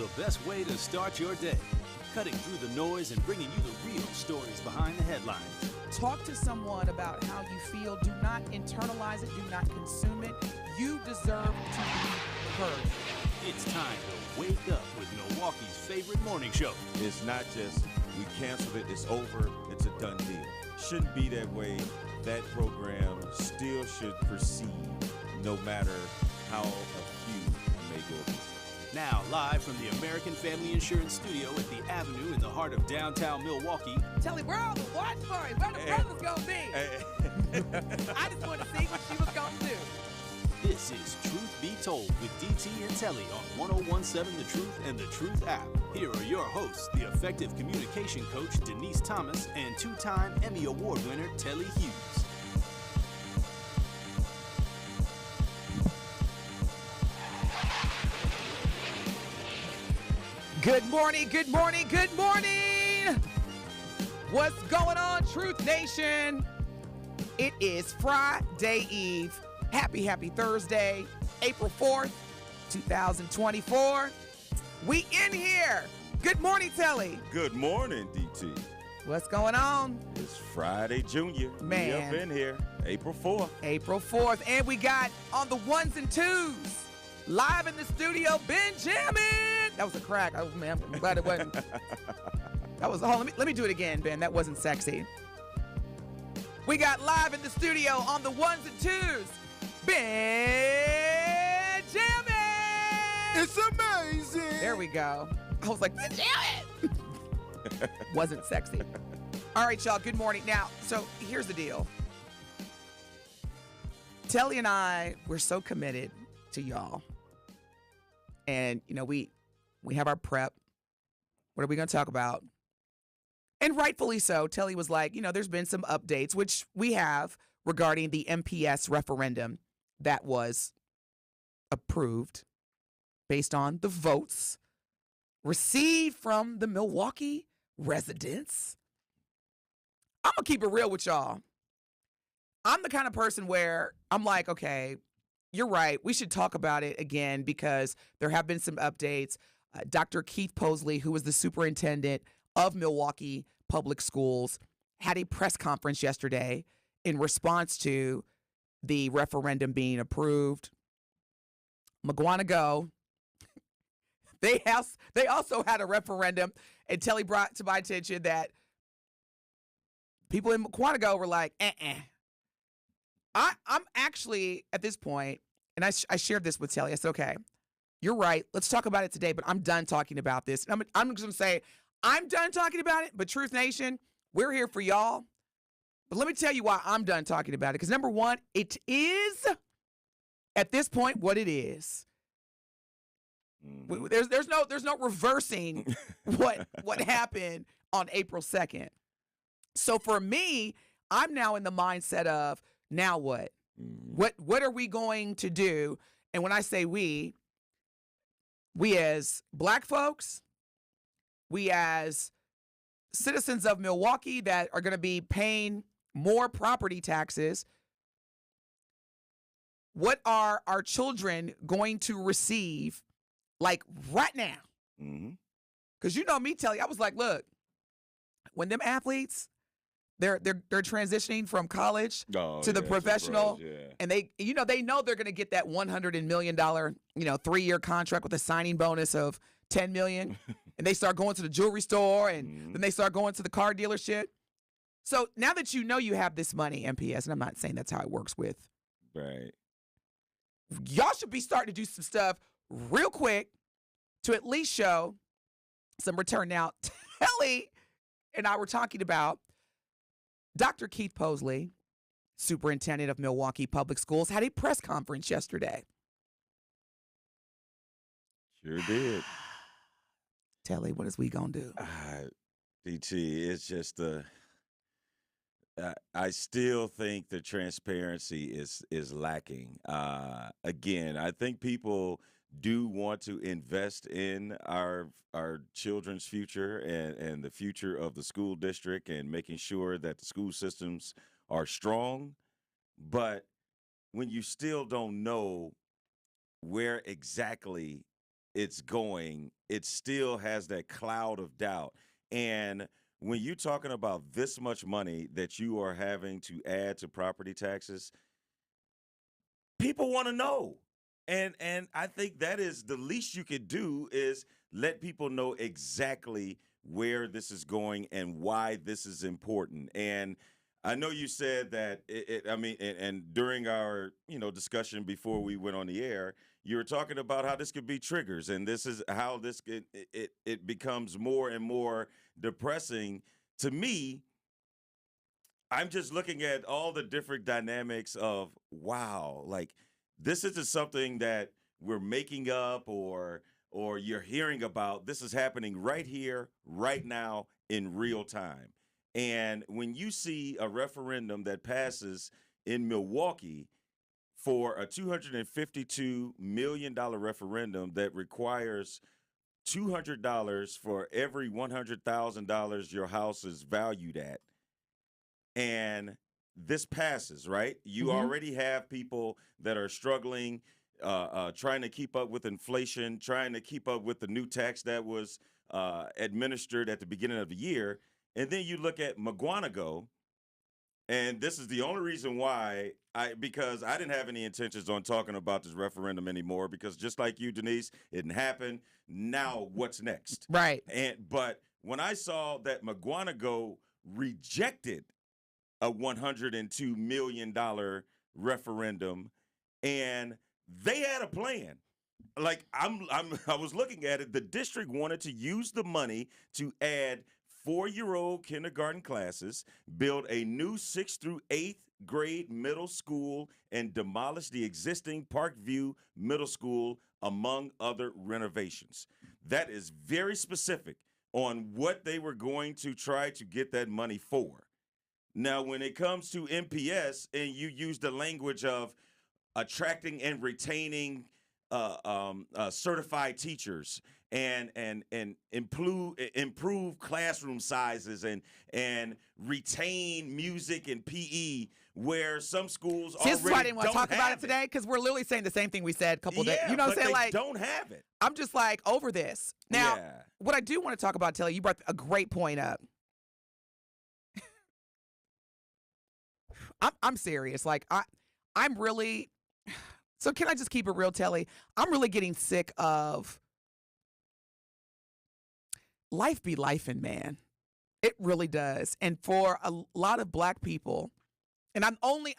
the best way to start your day. Cutting through the noise and bringing you the real stories behind the headlines. Talk to someone about how you feel. Do not internalize it. Do not consume it. You deserve to be heard. It's time to wake up with Milwaukee's favorite morning show. It's not just we canceled it, it's over, it's a done deal. Shouldn't be that way. That program still should proceed no matter how a few may go against it. Now, live from the American Family Insurance Studio at the Avenue in the heart of downtown Milwaukee. Tellin, where are the watch party? Where the brothers gonna be? I just want to see what she was gonna do. This is Truth Be Told with DT&Telly on 1017 The Truth and The Truth app. Here are your hosts, the effective communication coach Denise Thomas and two-time Emmy Award winner Tellin Hits. Good morning, good morning, good morning. What's going on, Truth Nation? It is Friday Eve. Happy Thursday, April 4th, 2024. We in here. Good morning, Telly. Good morning, DT. What's going on? It's Friday, Junior. Man. We up in here, April 4th. April 4th. And we got on the ones and twos, live in the studio, Benjamin. That was a crack. Oh, man, I'm glad it wasn't. That was, let me do it again, Ben. That wasn't sexy. We got live in the studio on the ones and twos, Benjamin! It's amazing. There we go. I was like, Benjamin! Wasn't sexy. All right, y'all, good morning. Now, so here's the deal. Telly and I, we're so committed to y'all. And, you know, we have our prep. What are we going to talk about? And rightfully so. Telly was like, you know, there's been some updates, which we have, regarding the MPS referendum that was approved based on the votes received from the Milwaukee residents. I'm going to keep it real with y'all. I'm the kind of person where I'm like, okay, you're right. We should talk about it again because there have been some updates. Dr. Keith Posley, who was the superintendent of Milwaukee Public Schools, had a press conference yesterday in response to the referendum being approved. McGuanago, they also had a referendum, and Telly brought to my attention that people in McGuanago were like, I'm actually, at this point, and I shared this with Telly. I said, okay, you're right. Let's talk about it today, but I'm done talking about this. And I'm just going to say, I'm done talking about it, but Truth Nation, we're here for y'all. But let me tell you why I'm done talking about it. Because number one, it is, at this point, what it is. There's no reversing what happened on April 2nd. So for me, I'm now in the mindset of, now what? What are we going to do? And when I say we as Black folks, we as citizens of Milwaukee that are going to be paying more property taxes, what are our children going to receive, like, right now? Because you know me, Telly, I was like, look, when them athletes, they're transitioning from college to the professional, and they know they're going to get that $100 million, 3-year contract with a signing bonus of $10 million, and they start going to the jewelry store, and then they start going to the car dealership. So now that you know you have this money, MPS, and I'm not saying that's how it works with, right? Y'all should be starting to do some stuff real quick to at least show some return. Now, Telly and I were talking about Dr. Keith Posley, superintendent of Milwaukee Public Schools, had a press conference yesterday. Sure did. Telly, what is we gonna do? DT, it's just I still think the transparency is lacking. Again, I think people do want to invest in our children's future and the future of the school district and making sure that the school systems are strong. But when you still don't know where exactly it's going, it still has that cloud of doubt. And when you're talking about this much money that you are having to add to property taxes, people want to know. And I think that is the least you could do is let people know exactly where this is going and why this is important. And I know you said that and during our, discussion before we went on the air, you were talking about how this could be triggers, and this is how it becomes more and more depressing to me. I'm just looking at all the different dynamics of, wow, like this isn't something that we're making up or you're hearing about. This is happening right here, right now, in real time. And when you see a referendum that passes in Milwaukee for a $252 million referendum that requires $200 for every $100,000 your house is valued at, and this passes, right? You already have people that are struggling, trying to keep up with inflation, trying to keep up with the new tax that was administered at the beginning of the year. And then you look at McGuanago, and this is the only reason why because I didn't have any intentions on talking about this referendum anymore, because just like you, Denise, it didn't happen. Now what's next? Right. But when I saw that McGuanago rejected a $102 million referendum, and they had a plan. Like I was looking at it. The district wanted to use the money to add 4-year-old kindergarten classes, build a new 6th through 8th grade middle school, and demolish the existing Parkview Middle School, among other renovations. That is very specific on what they were going to try to get that money for. Now, when it comes to MPS, and you use the language of attracting and retaining certified teachers and improve classroom sizes and retain music and PE, where some schools already don't have it. This is why I didn't want to talk about it today, because we're literally saying the same thing we said a couple days. You know what I'm saying? Like, don't have it. I'm just like over this. Now, what I do want to talk about, Tellin, you brought a great point up. I'm serious. Like I'm really. So can I just keep it real, Telly? I'm really getting sick of life be lifing, man. It really does. And for a lot of black people, and I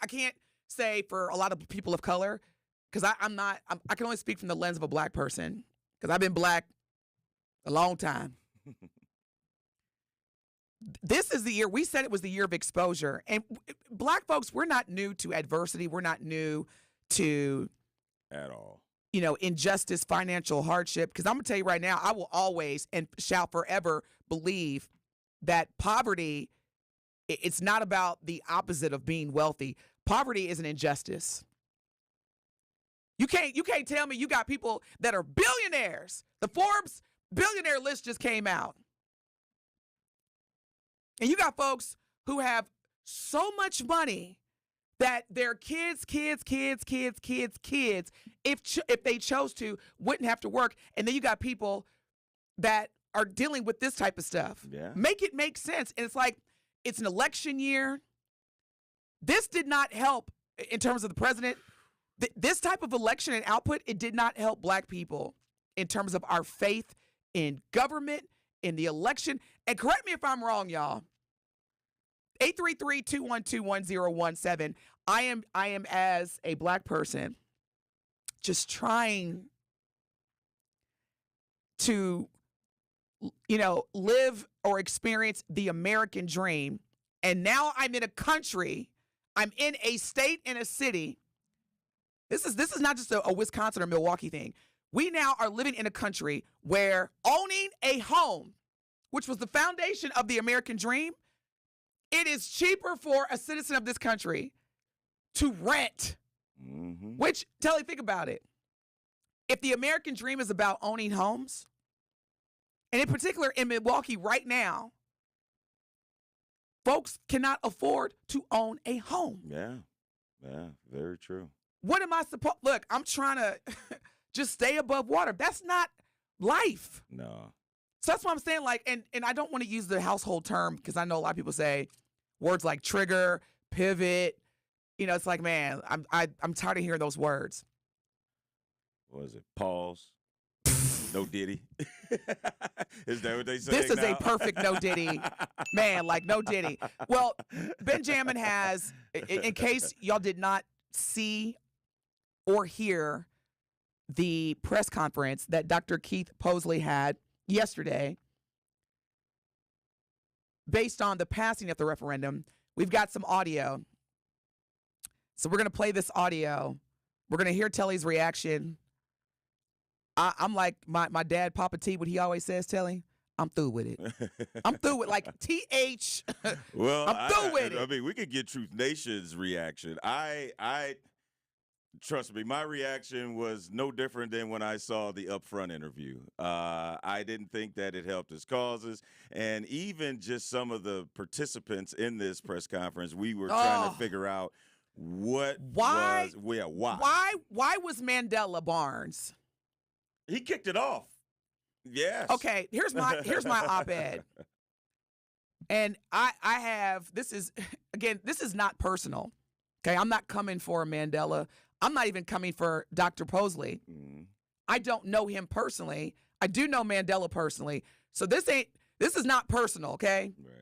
can't say for a lot of people of color, because I can only speak from the lens of a black person, because I've been black a long time. This is the year, we said it was the year of exposure. And black folks, we're not new to adversity. We're not new to at all, injustice, financial hardship. Because I'm going to tell you right now, I will always and shall forever believe that poverty, it's not about the opposite of being wealthy. Poverty is an injustice. You can't tell me you got people that are billionaires. The Forbes billionaire list just came out. And you got folks who have so much money that their kids, if they chose to, wouldn't have to work. And then you got people that are dealing with this type of stuff. Yeah. Make it make sense. And it's like, it's an election year. This did not help in terms of the president. This type of election and output, it did not help black people in terms of our faith in government, in the election. And correct me if I'm wrong, y'all. 833-212-1017. I am as a black person just trying to, live or experience the American dream. And now I'm in a country, I'm in a state and a city. This is not just a Wisconsin or Milwaukee thing. We now are living in a country where owning a home, which was the foundation of the American dream, it is cheaper for a citizen of this country to rent. Mm-hmm. Which, Telly, think about it. If the American dream is about owning homes, and in particular in Milwaukee right now, folks cannot afford to own a home. Yeah, very true. What am I supposed? Look, I'm trying to just stay above water. That's not life. No. So that's what I'm saying. Like, and I don't want to use the household term because I know a lot of people say words like trigger, pivot. You know, it's like, man, I'm tired of hearing those words. What is it? Pause. No Diddy. Is that what they say? This is now? a perfect no Diddy. Man, like no Diddy. Well, Benjamin has, in case y'all did not see or hear the press conference that Dr. Keith Posley had yesterday, based on the passing of the referendum, we've got some audio. So we're going to play this audio. We're going to hear Telly's reaction. I'm like my dad, Papa T, what he always says, Telly, I'm through with it. I'm through with like TH. Well, I'm through with it. I mean, we could get Truth Nation's reaction. I trust me, my reaction was no different than when I saw the upfront interview. I didn't think that it helped his causes. And even just some of the participants in this press conference, we were trying to figure out why was Mandela Barnes? He kicked it off. Yes. Okay, here's my op-ed. And I have, this is not personal. Okay, I'm not coming for Mandela. I'm not even coming for Dr. Posley. I don't know him personally. I do know Mandela personally. So this is not personal, okay? Right.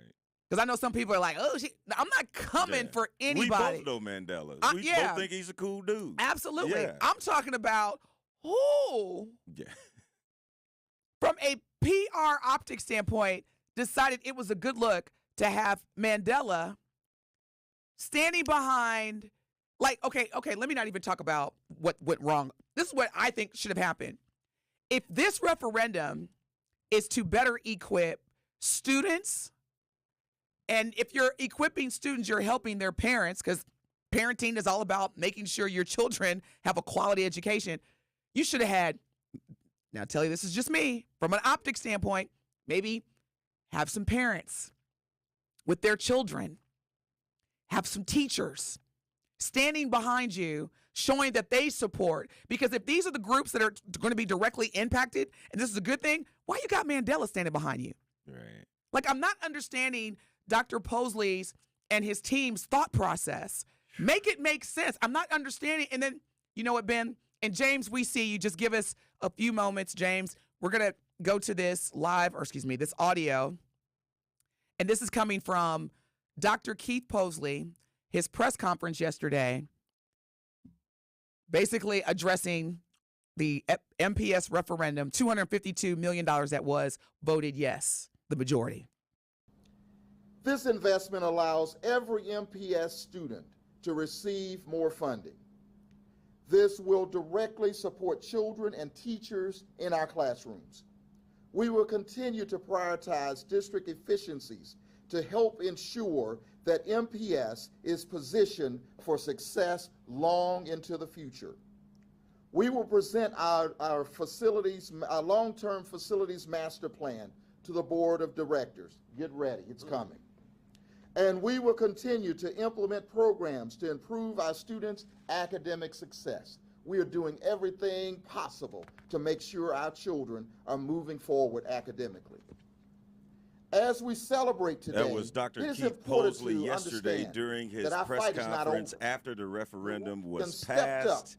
Because I know some people are like, oh, I'm not coming for anybody. We both know Mandela. We both think he's a cool dude. Absolutely. Yeah. I'm talking about who, from a PR optic standpoint, decided it was a good look to have Mandela standing behind, like, okay, let me not even talk about what went wrong. This is what I think should have happened. If this referendum is to better equip students, and if you're equipping students, you're helping their parents, because parenting is all about making sure your children have a quality education. You should have had, now tell you this is just me, from an optic standpoint, maybe have some parents with their children, have some teachers standing behind you, showing that they support. Because if these are the groups that are going to be directly impacted, and this is a good thing, why you got Mandela standing behind you? Right. Like, I'm not understanding Dr. Posley's and his team's thought process. Make it make sense. I'm not understanding. And then, you know what, Ben? And James, we see you. Just give us a few moments, James. We're going to go to this this audio. And this is coming from Dr. Keith Posley, his press conference yesterday, basically addressing the MPS referendum, $252 million that was voted yes, the majority. This investment allows every MPS student to receive more funding. This will directly support children and teachers in our classrooms. We will continue to prioritize district efficiencies to help ensure that MPS is positioned for success long into the future. We will present our long-term facilities master plan to the board of directors. Get ready, it's coming. And we will continue to implement programs to improve our students' academic success. We are doing everything possible to make sure our children are moving forward academically. As we celebrate today, that was Dr. Keith Posley yesterday during his press conference after the referendum was passed.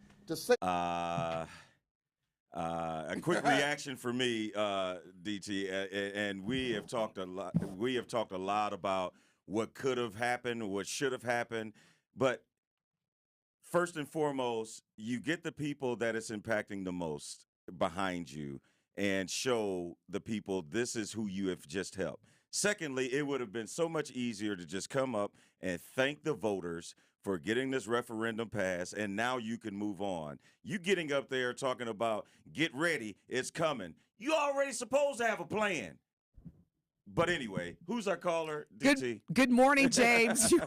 A quick reaction for me, DT, and we have talked a lot. We have talked a lot about what could have happened, what should have happened, but first and foremost, you get the people that it's impacting the most behind you and show the people this is who you have just helped. Secondly, it would have been so much easier to just come up and thank the voters for getting this referendum passed, and now you can move on. You getting up there talking about, get ready, it's coming. You already supposed to have a plan. But anyway, who's our caller, DT? Good morning, James. you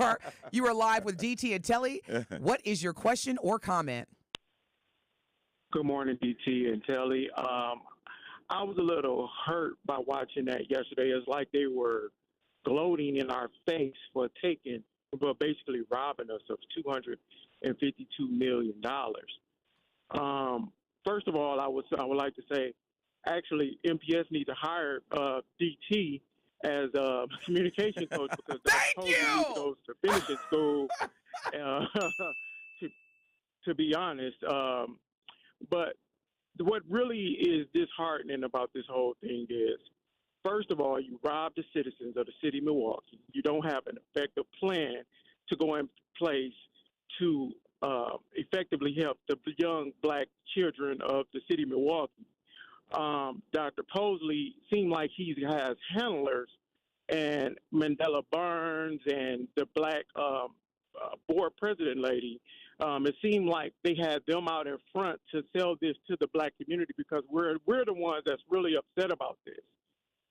are live with DT and Telly. What is your question or comment? Good morning, DT and Telly. I was a little hurt by watching that yesterday. It's like they were gloating in our face for basically robbing us of $252 million. First of all, I would like to say, actually, MPS needs to hire DT as a communication coach because Thank he you. goes to finishing school. To be honest, but what really is disheartening about this whole thing is, first of all, you rob the citizens of the city of Milwaukee. You don't have an effective plan to go in place to effectively help the young black children of the city of Milwaukee. Dr. Posley seemed like he has handlers, and Mandela Burns and the black board president lady. It seemed like they had them out in front to sell this to the black community because we're the ones that's really upset about this.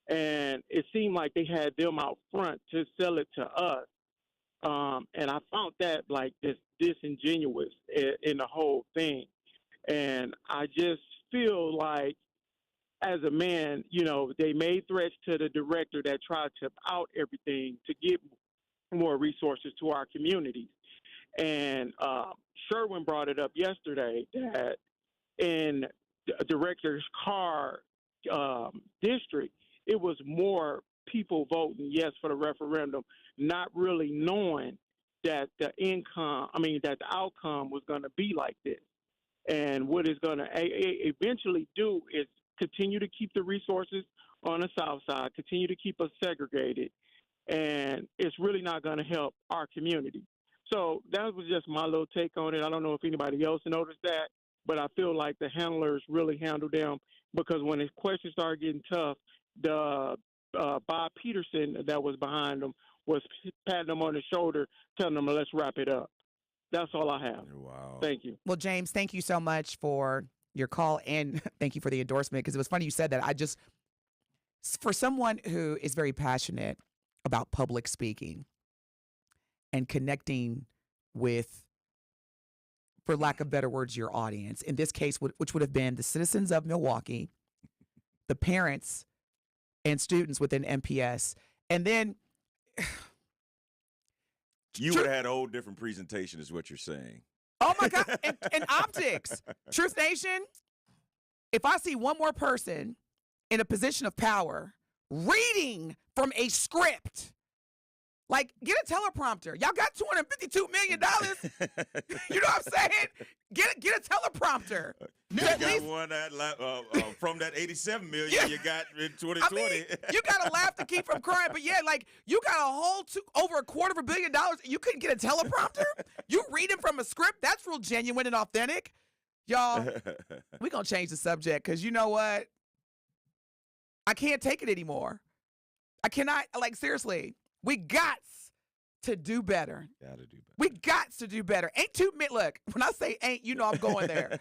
And it seemed like they had them out front to sell it to us. And I found that like disingenuous in the whole thing. And I just feel like, as a man, you know, they made threats to the director that tried to out everything to get more resources to our communities. And Sherwin brought it up yesterday that in the director's car district, it was more people voting yes for the referendum, not really knowing that the outcome was going to be like this. And what it's going to eventually do is continue to keep the resources on the south side, continue to keep us segregated, and it's really not going to help our community. So that was just my little take on it. I don't know if anybody else noticed that, but I feel like the handlers really handled them because when the questions started getting tough, the Bob Peterson that was behind them was patting them on the shoulder, telling them, let's wrap it up. That's all I have. Wow. Thank you. Well, James, thank you so much for your call, and thank you for the endorsement, because it was funny you said that. For someone who is very passionate about public speaking and connecting with, for lack of better words, your audience, in this case, which would have been the citizens of Milwaukee, the parents and students within MPS, and then you would have had a whole different presentation is what you're saying. Oh my God, and optics. Truth Nation, if I see one more person in a position of power reading from a script, like, get a teleprompter. Y'all got $252 million. You know what I'm saying? Get a teleprompter. You got one from that $87 million you got in 2020. I mean, you got to laugh to keep from crying, but yeah, like, you got a whole over $250 million. You couldn't get a teleprompter? You reading from a script? That's real genuine and authentic. Y'all, we're going to change the subject because you know what? I can't take it anymore. I cannot, like, seriously. We got to do better. Gotta do better. We got to do better. Ain't too many, look, when I say ain't, you know I'm going there.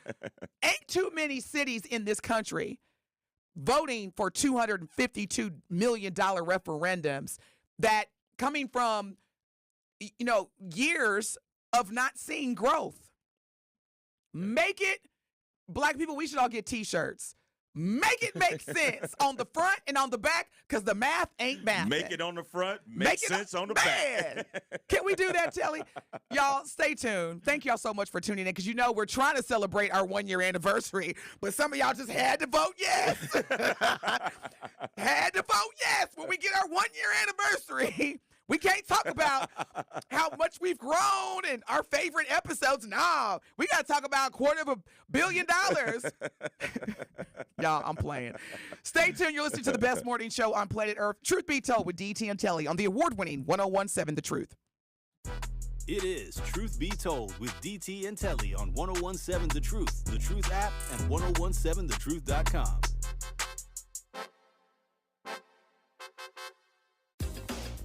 Ain't too many cities in this country voting for $252 million referendums that coming from, you know, years of not seeing growth. Make it, black people, we should all get T-shirts. Make it make sense on the front and on the back, because the math ain't math. Make it on the front, make sense on the back. Can we do that, Telly? Y'all, stay tuned. Thank y'all so much for tuning in, because you know we're trying to celebrate our 1-year anniversary, but some of y'all just had to vote yes. Had to vote yes when we get our 1-year anniversary. We can't talk about how much we've grown and our favorite episodes. No, we got to talk about $250 million. Y'all, I'm playing. Stay tuned. You're listening to the best morning show on planet Earth, Truth Be Told with DT&Telly on the award-winning 1017 The Truth. It is Truth Be Told with DT&Telly on 1017 The Truth app, and 1017thetruth.com.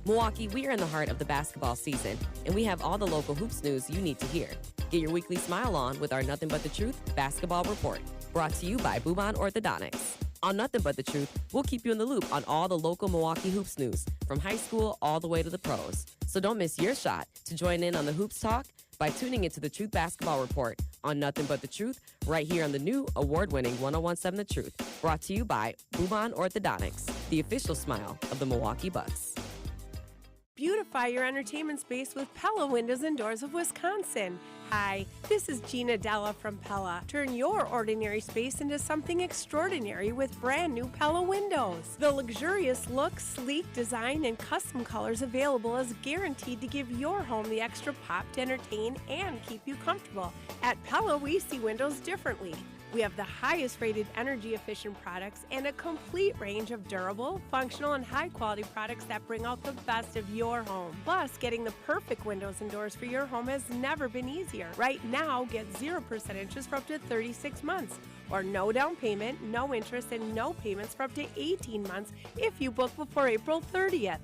Milwaukee, we are in the heart of the basketball season, and we have all the local hoops news you need to hear. Get your weekly smile on with our Nothing But the Truth Basketball Report, brought to you by Bouban Orthodontics. On Nothing But the Truth, we'll keep you in the loop on all the local Milwaukee hoops news, from high school all the way to the pros. So don't miss your shot to join in on the hoops talk by tuning into the Truth Basketball Report on Nothing But the Truth, right here on the new award-winning 1017 The Truth, brought to you by Bouban Orthodontics, the official smile of the Milwaukee Bucks. Beautiful Electrify your entertainment space with Pella Windows and Doors of Wisconsin. Hi, this is Gina Della from Pella. Turn your ordinary space into something extraordinary with brand new Pella windows. The luxurious look, sleek design, and custom colors available is guaranteed to give your home the extra pop to entertain and keep you comfortable. At Pella, we see windows differently. We have the highest rated energy efficient products and a complete range of durable, functional, and high quality products that bring out the best of your home. Plus, getting the perfect windows and doors for your home has never been easier. Right now, get 0% interest for up to 36 months, or no down payment, no interest, and no payments for up to 18 months if you book before April 30th.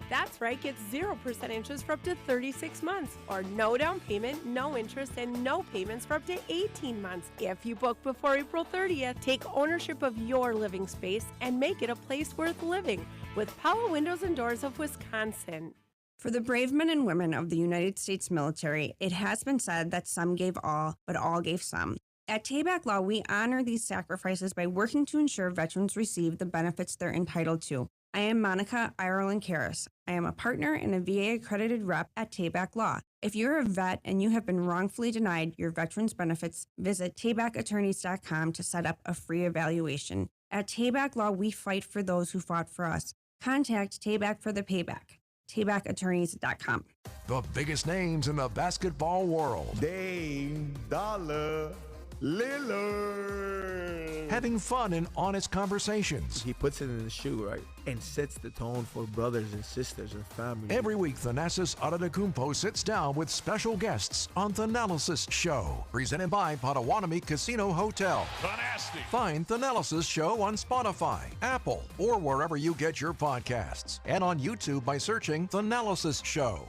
That's right, get 0% interest for up to 36 months, or no down payment, no interest, and no payments for up to 18 months. If you book before April 30th, take ownership of your living space and make it a place worth living with Pella Windows and Doors of Wisconsin. For the brave men and women of the United States military, it has been said that some gave all, but all gave some. At Tayback Law, we honor these sacrifices by working to ensure veterans receive the benefits they're entitled to. I am Monica Ireland Karras. I am a partner and a VA-accredited rep at Tayback Law. If you're a vet and you have been wrongfully denied your veterans benefits, visit taybackattorneys.com to set up a free evaluation. At Tayback Law, we fight for those who fought for us. Contact Tayback for the payback. taybackattorneys.com. The biggest names in the basketball world. Dame Dollar Lillard. Having fun and honest conversations. He puts it in the shoe, right? And sets the tone for brothers and sisters and family. Every week, Thanasis Adetokounmpo sits down with special guests on Thanalysis Show. Presented by Potawatomi Casino Hotel. Fantastic. Find Thanalysis Show on Spotify, Apple, or wherever you get your podcasts. And on YouTube by searching Thanalysis Show.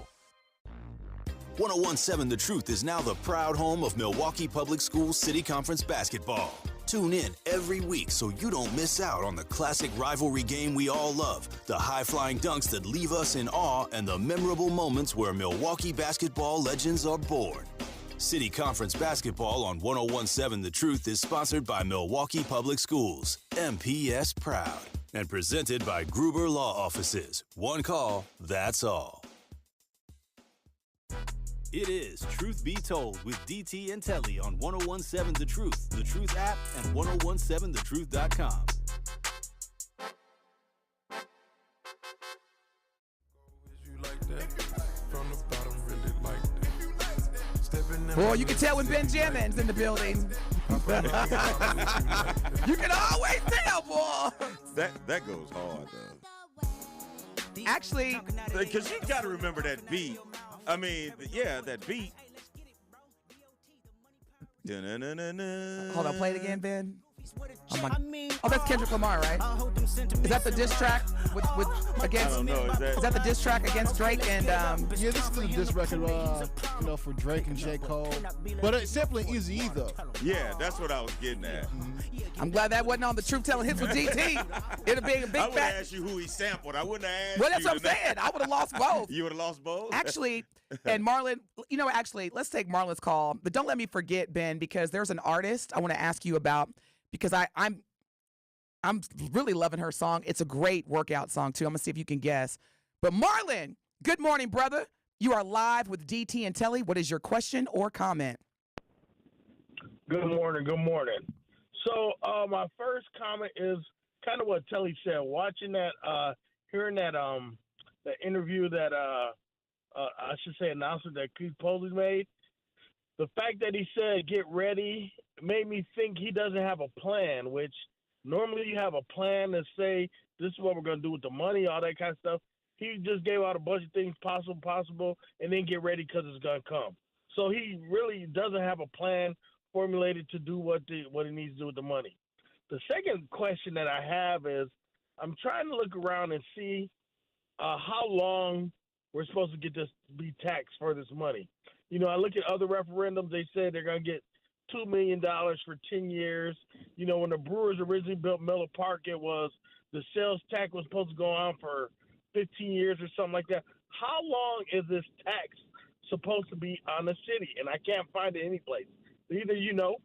1017 The Truth is now the proud home of Milwaukee Public Schools City Conference basketball. Tune in every week so you don't miss out on the classic rivalry game we all love, the high-flying dunks that leave us in awe, and the memorable moments where Milwaukee basketball legends are born. City Conference basketball on 1017 The Truth is sponsored by Milwaukee Public Schools, MPS proud, and presented by Gruber Law Offices. One call, that's all. It is Truth Be Told with DT&Telly on 1017 The Truth app, and 1017thetruth.com. Boy, you can tell when Benjamin's in the building. You can always tell, boy. That goes hard, though. Actually, because you got to remember that beat. I mean, yeah, that beat. Hold on, play it again, Ben. Oh, that's Kendrick Lamar, right? Is that the diss track against? I don't know. Is that the diss track against Drake and? Yeah, this is the diss record, for Drake and J. Cole. But it's simply Eazy-E though. Yeah, that's what I was getting at. I'm glad that wasn't on the Truth Tellin Hits with DT. It'd be a big. I would have asked you who he sampled. I wouldn't have asked. Well, that's what I'm saying. I would have lost both. You would have lost both. Actually, and Marlon, let's take Marlon's call. But don't let me forget, Ben, because there's an artist I want to ask you about. Because I'm really loving her song. It's a great workout song, too. I'm going to see if you can guess. But Marlon, good morning, brother. You are live with DT&Telly. What is your question or comment? Good morning. So my first comment is kind of what Telly said. Watching that, hearing that the interview that, I should say announcement that Keith Posey made, the fact that he said, get ready, made me think he doesn't have a plan, which normally you have a plan to say, this is what we're going to do with the money, all that kind of stuff. He just gave out a bunch of things possible, and then get ready because it's going to come. So he really doesn't have a plan formulated to do what he needs to do with the money. The second question that I have is I'm trying to look around and see how long we're supposed to get this be taxed for this money. You know, I look at other referendums, they said they're going to get $2 million for 10 years. You know, when the Brewers originally built Miller Park, it was the sales tax was supposed to go on for 15 years or something like that. How long is this tax supposed to be on the city? And I can't find it any place. Either you know.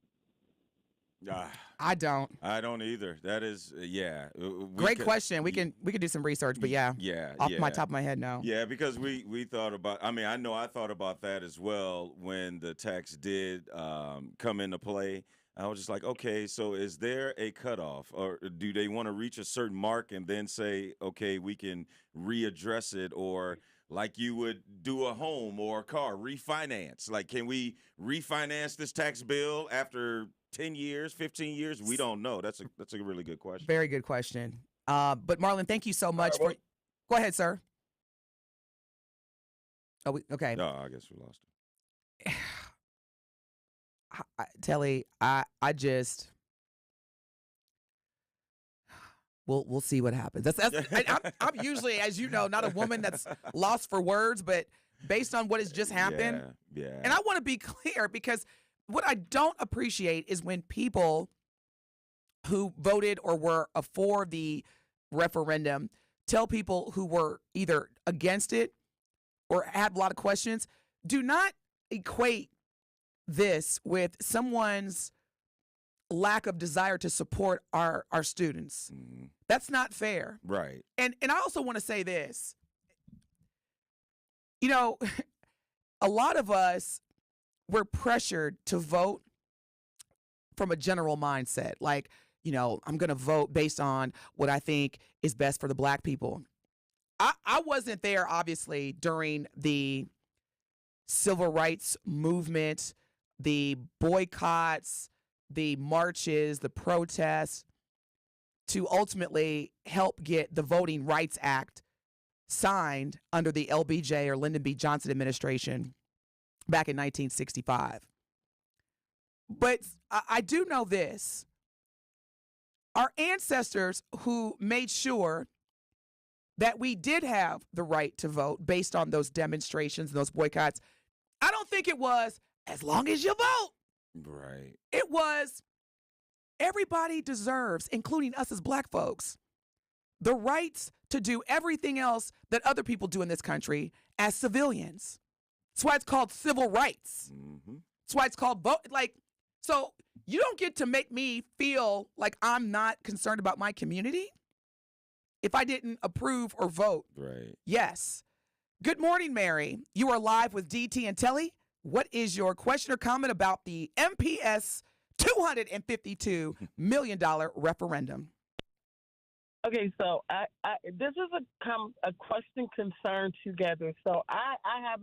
I don't. I don't either. That is, yeah. Great question. We can do some research, but yeah. Off yeah. my top of my head, no. Yeah, because we thought about. I mean, I know I thought about that as well when the tax did come into play. I was just like, okay, so is there a cutoff, or do they want to reach a certain mark and then say, okay, we can readdress it, or like you would do a home or a car, refinance? Like, can we refinance this tax bill after 10 years, 15 years? We don't know. That's a really good question. Very good question. But Marlon, thank you so much for. Go ahead, sir. Oh, okay. No, I guess we lost it. Telly, I just. We'll see what happens. I'm usually, as you know, not a woman that's lost for words, but based on what has just happened. Yeah. And I want to be clear, because what I don't appreciate is when people who voted or were for the referendum tell people who were either against it or had a lot of questions, do not equate this with someone's lack of desire to support our students. Mm-hmm. That's not fair. Right. And I also want to say this. You know, a lot of us were pressured to vote from a general mindset. Like, you know, I'm going to vote based on what I think is best for the black people. I wasn't there, obviously, during the civil rights movement, the boycotts, the marches, the protests, to ultimately help get the Voting Rights Act signed under the LBJ or Lyndon B. Johnson administration back in 1965. But I do know this. Our ancestors who made sure that we did have the right to vote based on those demonstrations and those boycotts, I don't think it was as long as you vote. Right. It was everybody deserves, including us as black folks, the rights to do everything else that other people do in this country as civilians. That's why it's called civil rights. Mm-hmm. That's why it's called vote. Like, so you don't get to make me feel like I'm not concerned about my community if I didn't approve or vote. Right. Yes. Good morning, Mary. You are live with DT&Telly. What is your question or comment about the MPS $252 million referendum? Okay, so I this is a question concern together. So I have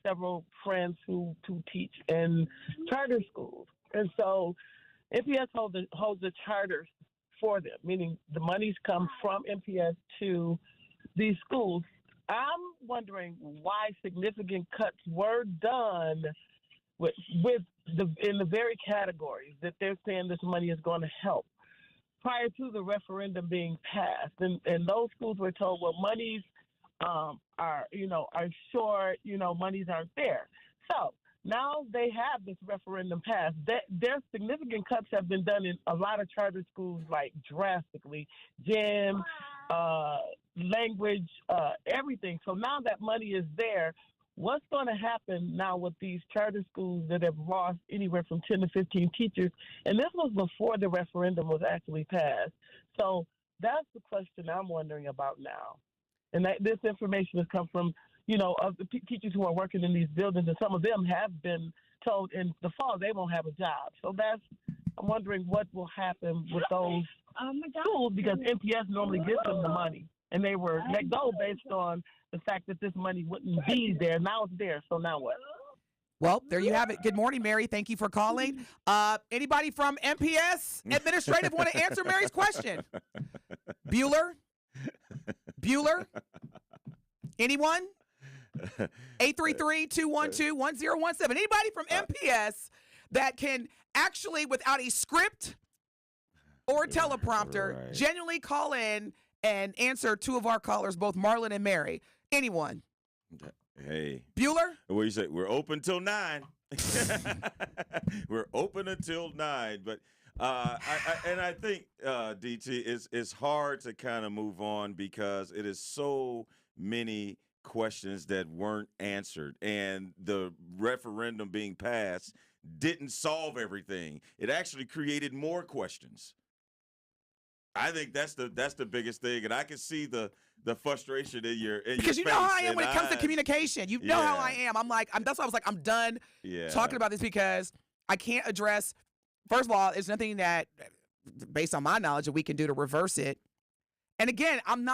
several friends who teach in charter schools, and so MPS holds the charters for them, meaning the monies come from MPS to these schools. I'm wondering why significant cuts were done in the very categories that they're saying this money is going to help prior to the referendum being passed. And those schools were told, well, monies are short, monies aren't there. So now they have this referendum passed. Their significant cuts have been done in a lot of charter schools, like drastically, gym, language, everything. So now that money is there, what's going to happen now with these charter schools that have lost anywhere from 10 to 15 teachers? And this was before the referendum was actually passed. So that's the question I'm wondering about now. And this information has come from, of the teachers who are working in these buildings, and some of them have been told in the fall they won't have a job. So I'm wondering what will happen with those schools, because MPS normally gives them the money. And they were let go based on the fact that this money wouldn't be there. Now it's there. So now what? Well, there you have it. Good morning, Mary. Thank you for calling. Anybody from MPS Administrative want to answer Mary's question? Bueller? Anyone? 833-212-1017. Anybody from MPS that can actually, without a script or a teleprompter, genuinely call in and answer two of our callers, both Marlon and Mary. Anyone? Hey. Bueller? What do you say? We're open till 9. We're open until 9. But I think, DT, it's hard to kind of move on because it is so many questions that weren't answered, and the referendum being passed didn't solve everything. It actually created more questions. I think that's the biggest thing, and I can see the frustration in your because you know how I am when it comes to communication. You know how I am. That's why I was like, I'm done talking about this because I can't address. First of all, there's nothing that, based on my knowledge, that we can do to reverse it. And again, I'm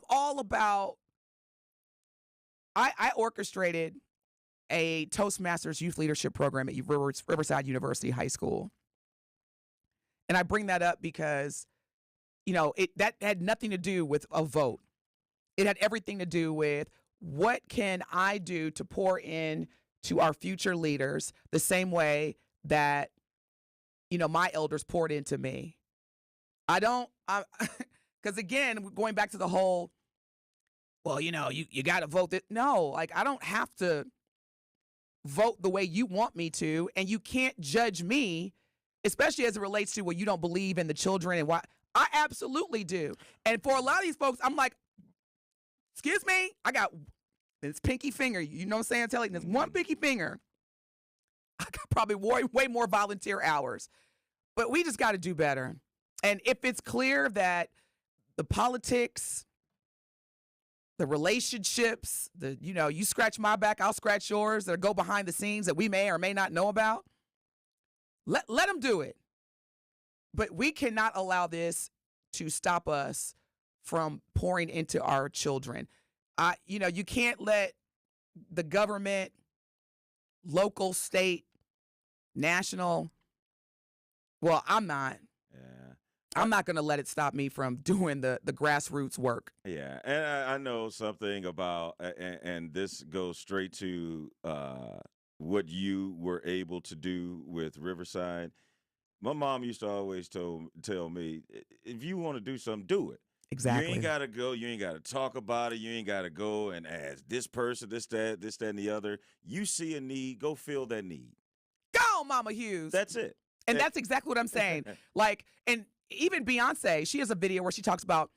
all about. I orchestrated a Toastmasters youth leadership program at Riverside University High School. And I bring that up because, that had nothing to do with a vote. It had everything to do with what can I do to pour in to our future leaders the same way that, my elders poured into me. Because again, going back to the whole, well, you got to vote that. No, I don't have to vote the way you want me to, and you can't judge me, especially as it relates to, well, you don't believe in the children and why. I absolutely do. And for a lot of these folks, I'm like, excuse me, I got this pinky finger. You know what I'm saying? Telling this one pinky finger. I got probably way more volunteer hours. But we just got to do better. And if it's clear that the politics, the relationships, you scratch my back, I'll scratch yours, that go behind the scenes that we may or may not know about, let them do it. But we cannot allow this to stop us from pouring into our children. You can't let the government, local, state, national, well, I'm not. I'm not going to let it stop me from doing the grassroots work. Yeah, and I know something about, and this goes straight to what you were able to do with Riverside. My mom used to always tell me, if you want to do something, do it. Exactly. You ain't got to go. You ain't got to talk about it. You ain't got to go and ask this person, this, that, and the other. You see a need, go fill that need. Go, Mama Hughes. That's it. And that's exactly what I'm saying. And even Beyonce, she has a video where she talks about,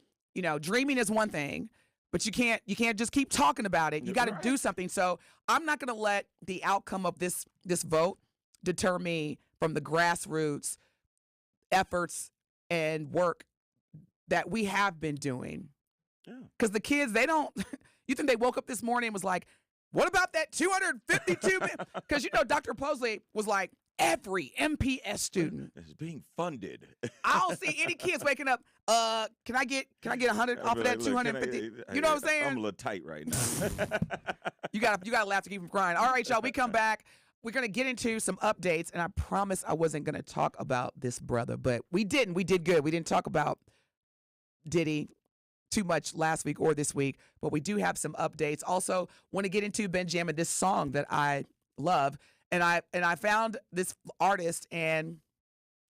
dreaming is one thing, but you can't just keep talking about it. You got to do something. So I'm not going to let the outcome of this vote deter me from the grassroots efforts and work that we have been doing. Because the kids, they don't, you think they woke up this morning and was like, what about that 252? Because, Dr. Posley was like, every MPS student is being funded. I don't see any kids waking up. Can I get 100 off of that 250? You know what I'm saying? I'm a little tight right now. You gotta laugh to keep from crying. All right, y'all. We come back. We're gonna get into some updates, and I promise I wasn't gonna talk about this brother, but we didn't. We did good. We didn't talk about Diddy too much last week or this week, but we do have some updates. Also, want to get into Benjamin, this song that I love. And I found this artist and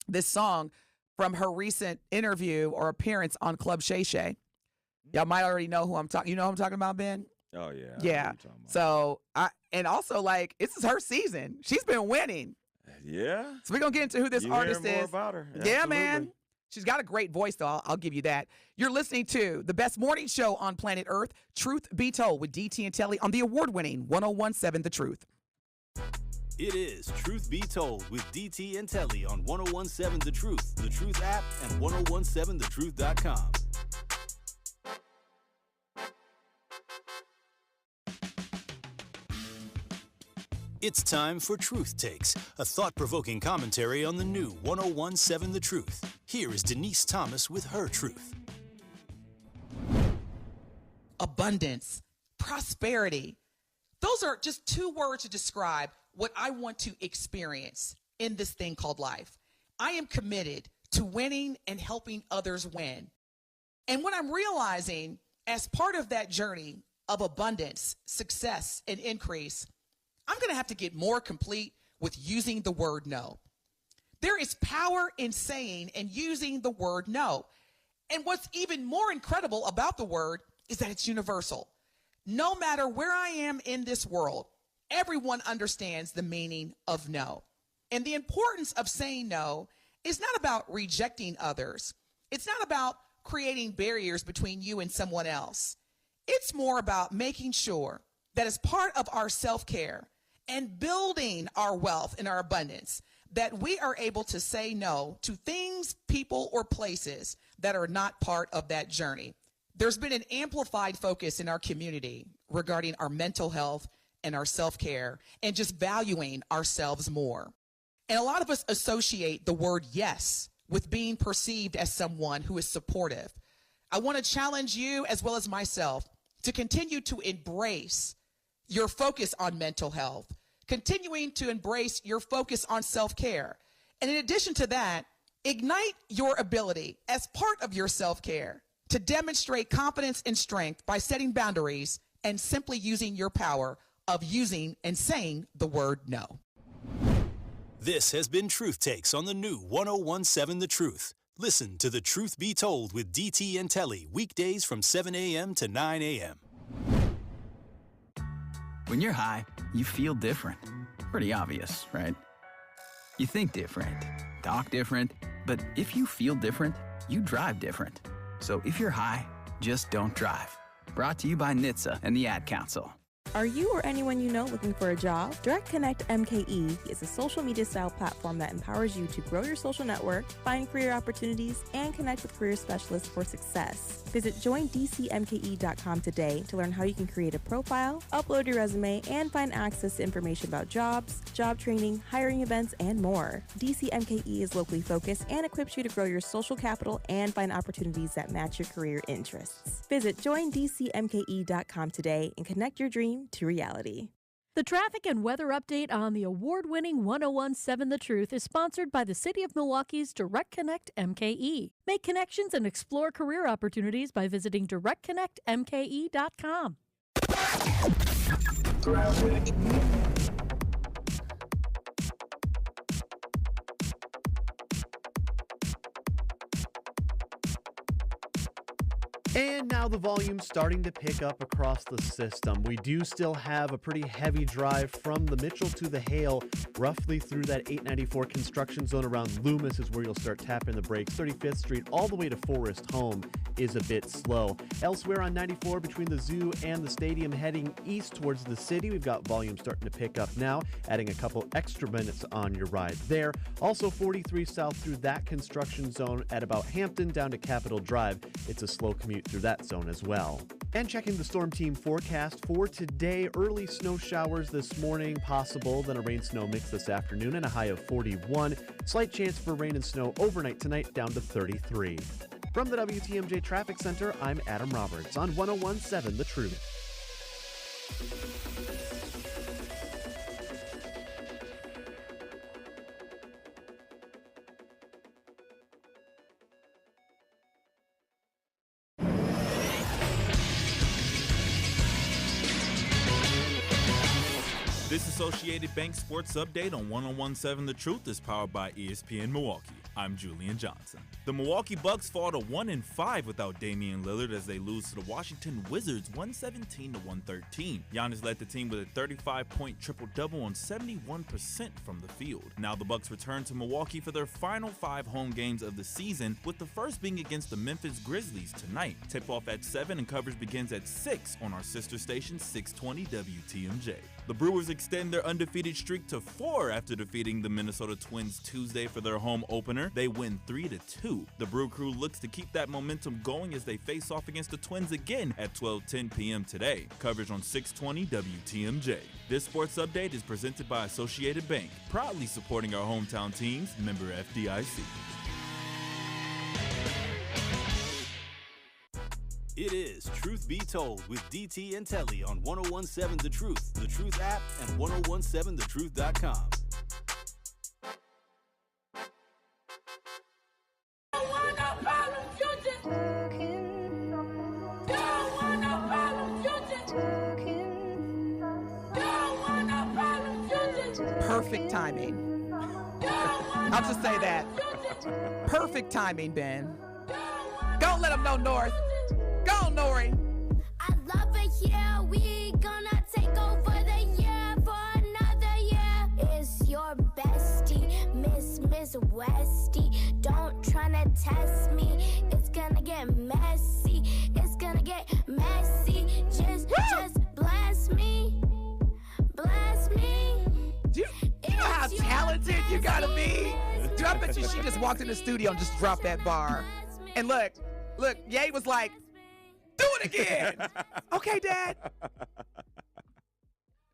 this song from her recent interview or appearance on Club Shay Shay. Y'all might already know who I'm talking. You know who I'm talking about, Ben? Oh yeah. Yeah. So this is her season. She's been winning. Yeah. So we're gonna get into who this artist is. More about her. Yeah, Absolutely. man. She's got a great voice, though. I'll give you that. You're listening to the best morning show on planet Earth, Truth Be Told, with DT&Telly on the award-winning 101.7 The Truth. It is Truth Be Told with DT&Telly on 101.7 The Truth app, and 1017thetruth.com. It's time for Truth Takes, a thought-provoking commentary on the new 101.7 The Truth. Here is Denise Thomas with her truth. Abundance, prosperity. Those are just two words to describe what I want to experience in this thing called life. I am committed to winning and helping others win. And what I'm realizing as part of that journey of abundance, success, and increase, I'm going to have to get more complete with using the word no. There is power in saying and using the word no. And what's even more incredible about the word is that it's universal. No matter where I am in this world, everyone understands the meaning of no. And the importance of saying no is not about rejecting others. It's not about creating barriers between you and someone else. It's more about making sure that as part of our self-care and building our wealth and our abundance, that we are able to say no to things, people, or places that are not part of that journey. There's been an amplified focus in our community regarding our mental health and our self-care and just valuing ourselves more. And a lot of us associate the word yes with being perceived as someone who is supportive. I want to challenge you as well as myself to continue to embrace your focus on mental health, continuing to embrace your focus on self-care. And in addition to that, ignite your ability as part of your self-care to demonstrate confidence and strength by setting boundaries and simply using your power of using and saying the word no. This has been Truth Takes on the new 1017 The Truth. Listen to The Truth Be Told with DT&Telly weekdays from 7 a.m. to 9 a.m. When you're high, you feel different. Pretty obvious, right? You think different, talk different, but if you feel different, you drive different. So if you're high, just don't drive. Brought to you by NHTSA and the Ad Council. Are you or anyone you know looking for a job? Direct Connect MKE is a social media style platform that empowers you to grow your social network, find career opportunities, and connect with career specialists for success. Visit joindcmke.com today to learn how you can create a profile, upload your resume, and find access to information about jobs, job training, hiring events, and more. DCMKE is locally focused and equips you to grow your social capital and find opportunities that match your career interests. Visit joindcmke.com today and connect your dream to reality. The traffic and weather update on the award-winning 1017 The Truth is sponsored by the City of Milwaukee's Direct Connect MKE. Make connections and explore career opportunities by visiting directconnectmke.com. And now the volume's starting to pick up across the system. We do still have a pretty heavy drive from the Mitchell to the Hale, roughly through that 894 construction zone around Loomis is where you'll start tapping the brakes. 35th Street all the way to Forest Home is a bit slow. Elsewhere on 94 between the zoo and the stadium heading east towards the city, we've got volume starting to pick up now, adding a couple extra minutes on your ride there. Also 43 south through that construction zone at about Hampton down to Capitol Drive. It's a slow commute through that zone as well. And checking the storm team forecast for today, early snow showers this morning possible, then a rain-snow mix this afternoon and a high of 41. Slight chance for rain and snow overnight tonight down to 33. From the WTMJ Traffic Center, I'm Adam Roberts on 1017 The Truth. This Associated Bank Sports Update on 1017 The Truth is powered by ESPN Milwaukee. I'm Julian Johnson. The Milwaukee Bucks fall to 1-5 without Damian Lillard as they lose to the Washington Wizards 117-113. Giannis led the team with a 35-point triple-double on 71% from the field. Now the Bucks return to Milwaukee for their final 5 home games of the season, with the first being against the Memphis Grizzlies tonight. Tip-off at 7 and coverage begins at 6 on our sister station 620 WTMJ. The Brewers extend their undefeated streak to 4 after defeating the Minnesota Twins Tuesday for their home opener. They win 3-2. The Brew Crew looks to keep that momentum going as they face off against the Twins again at 12:10 p.m. today. Coverage on 620 WTMJ. This sports update is presented by Associated Bank, proudly supporting our hometown teams, member FDIC. It is Truth Be Told with DT&Telly on 1017 The Truth, The Truth app, and 1017thetruth.com. Perfect timing. I'll just say that. Perfect timing, Ben. Go let them know, North. Go, Nori. I love it here. We gonna take over the year for another year. It's your bestie, Miss Westie. Don't tryna test me. It's gonna get messy. It's gonna get messy. I bet you she just walked in the studio and just dropped that bar. And look, Ye was like, do it again. Okay, Dad.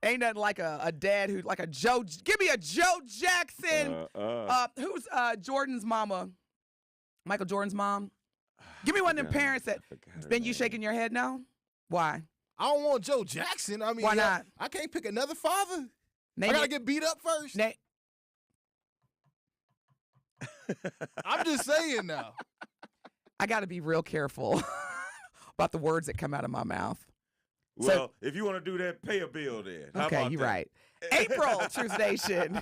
Ain't nothing like a dad who, like a Joe. Give me a Joe Jackson. Who's Jordan's mama? Michael Jordan's mom? Give me one of them parents that. Ben, you shaking your head now? Why? I don't want Joe Jackson. I mean, why not? I can't pick another father. I gotta get beat up first. I'm just saying now. I got to be real careful about the words that come out of my mouth. Well, if you want to do that, pay a bill then. Okay, you're right. April, Truth Nation.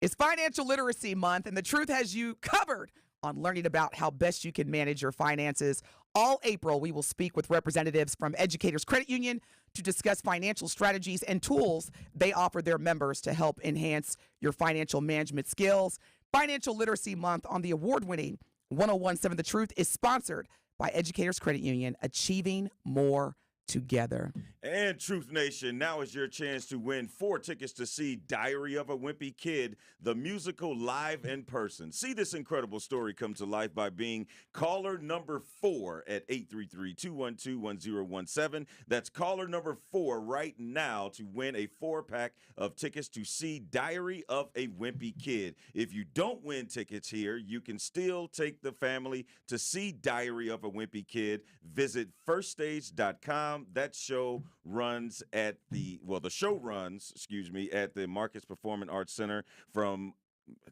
It's Financial Literacy Month, and the Truth has you covered on learning about how best you can manage your finances. All April, we will speak with representatives from Educators Credit Union to discuss financial strategies and tools they offer their members to help enhance your financial management skills. Financial Literacy Month on the award-winning 1017 The Truth is sponsored by Educators Credit Union, achieving more together. And Truth Nation, now is your chance to win 4 tickets to see Diary of a Wimpy Kid, the musical, live in person. See this incredible story come to life by being caller number 4 at 833-212-1017. That's caller number 4 right now to win a 4-pack of tickets to see Diary of a Wimpy Kid. If you don't win tickets here, you can still take the family to see Diary of a Wimpy Kid. Visit firststage.com. That show runs at the Marcus Performing Arts Center from,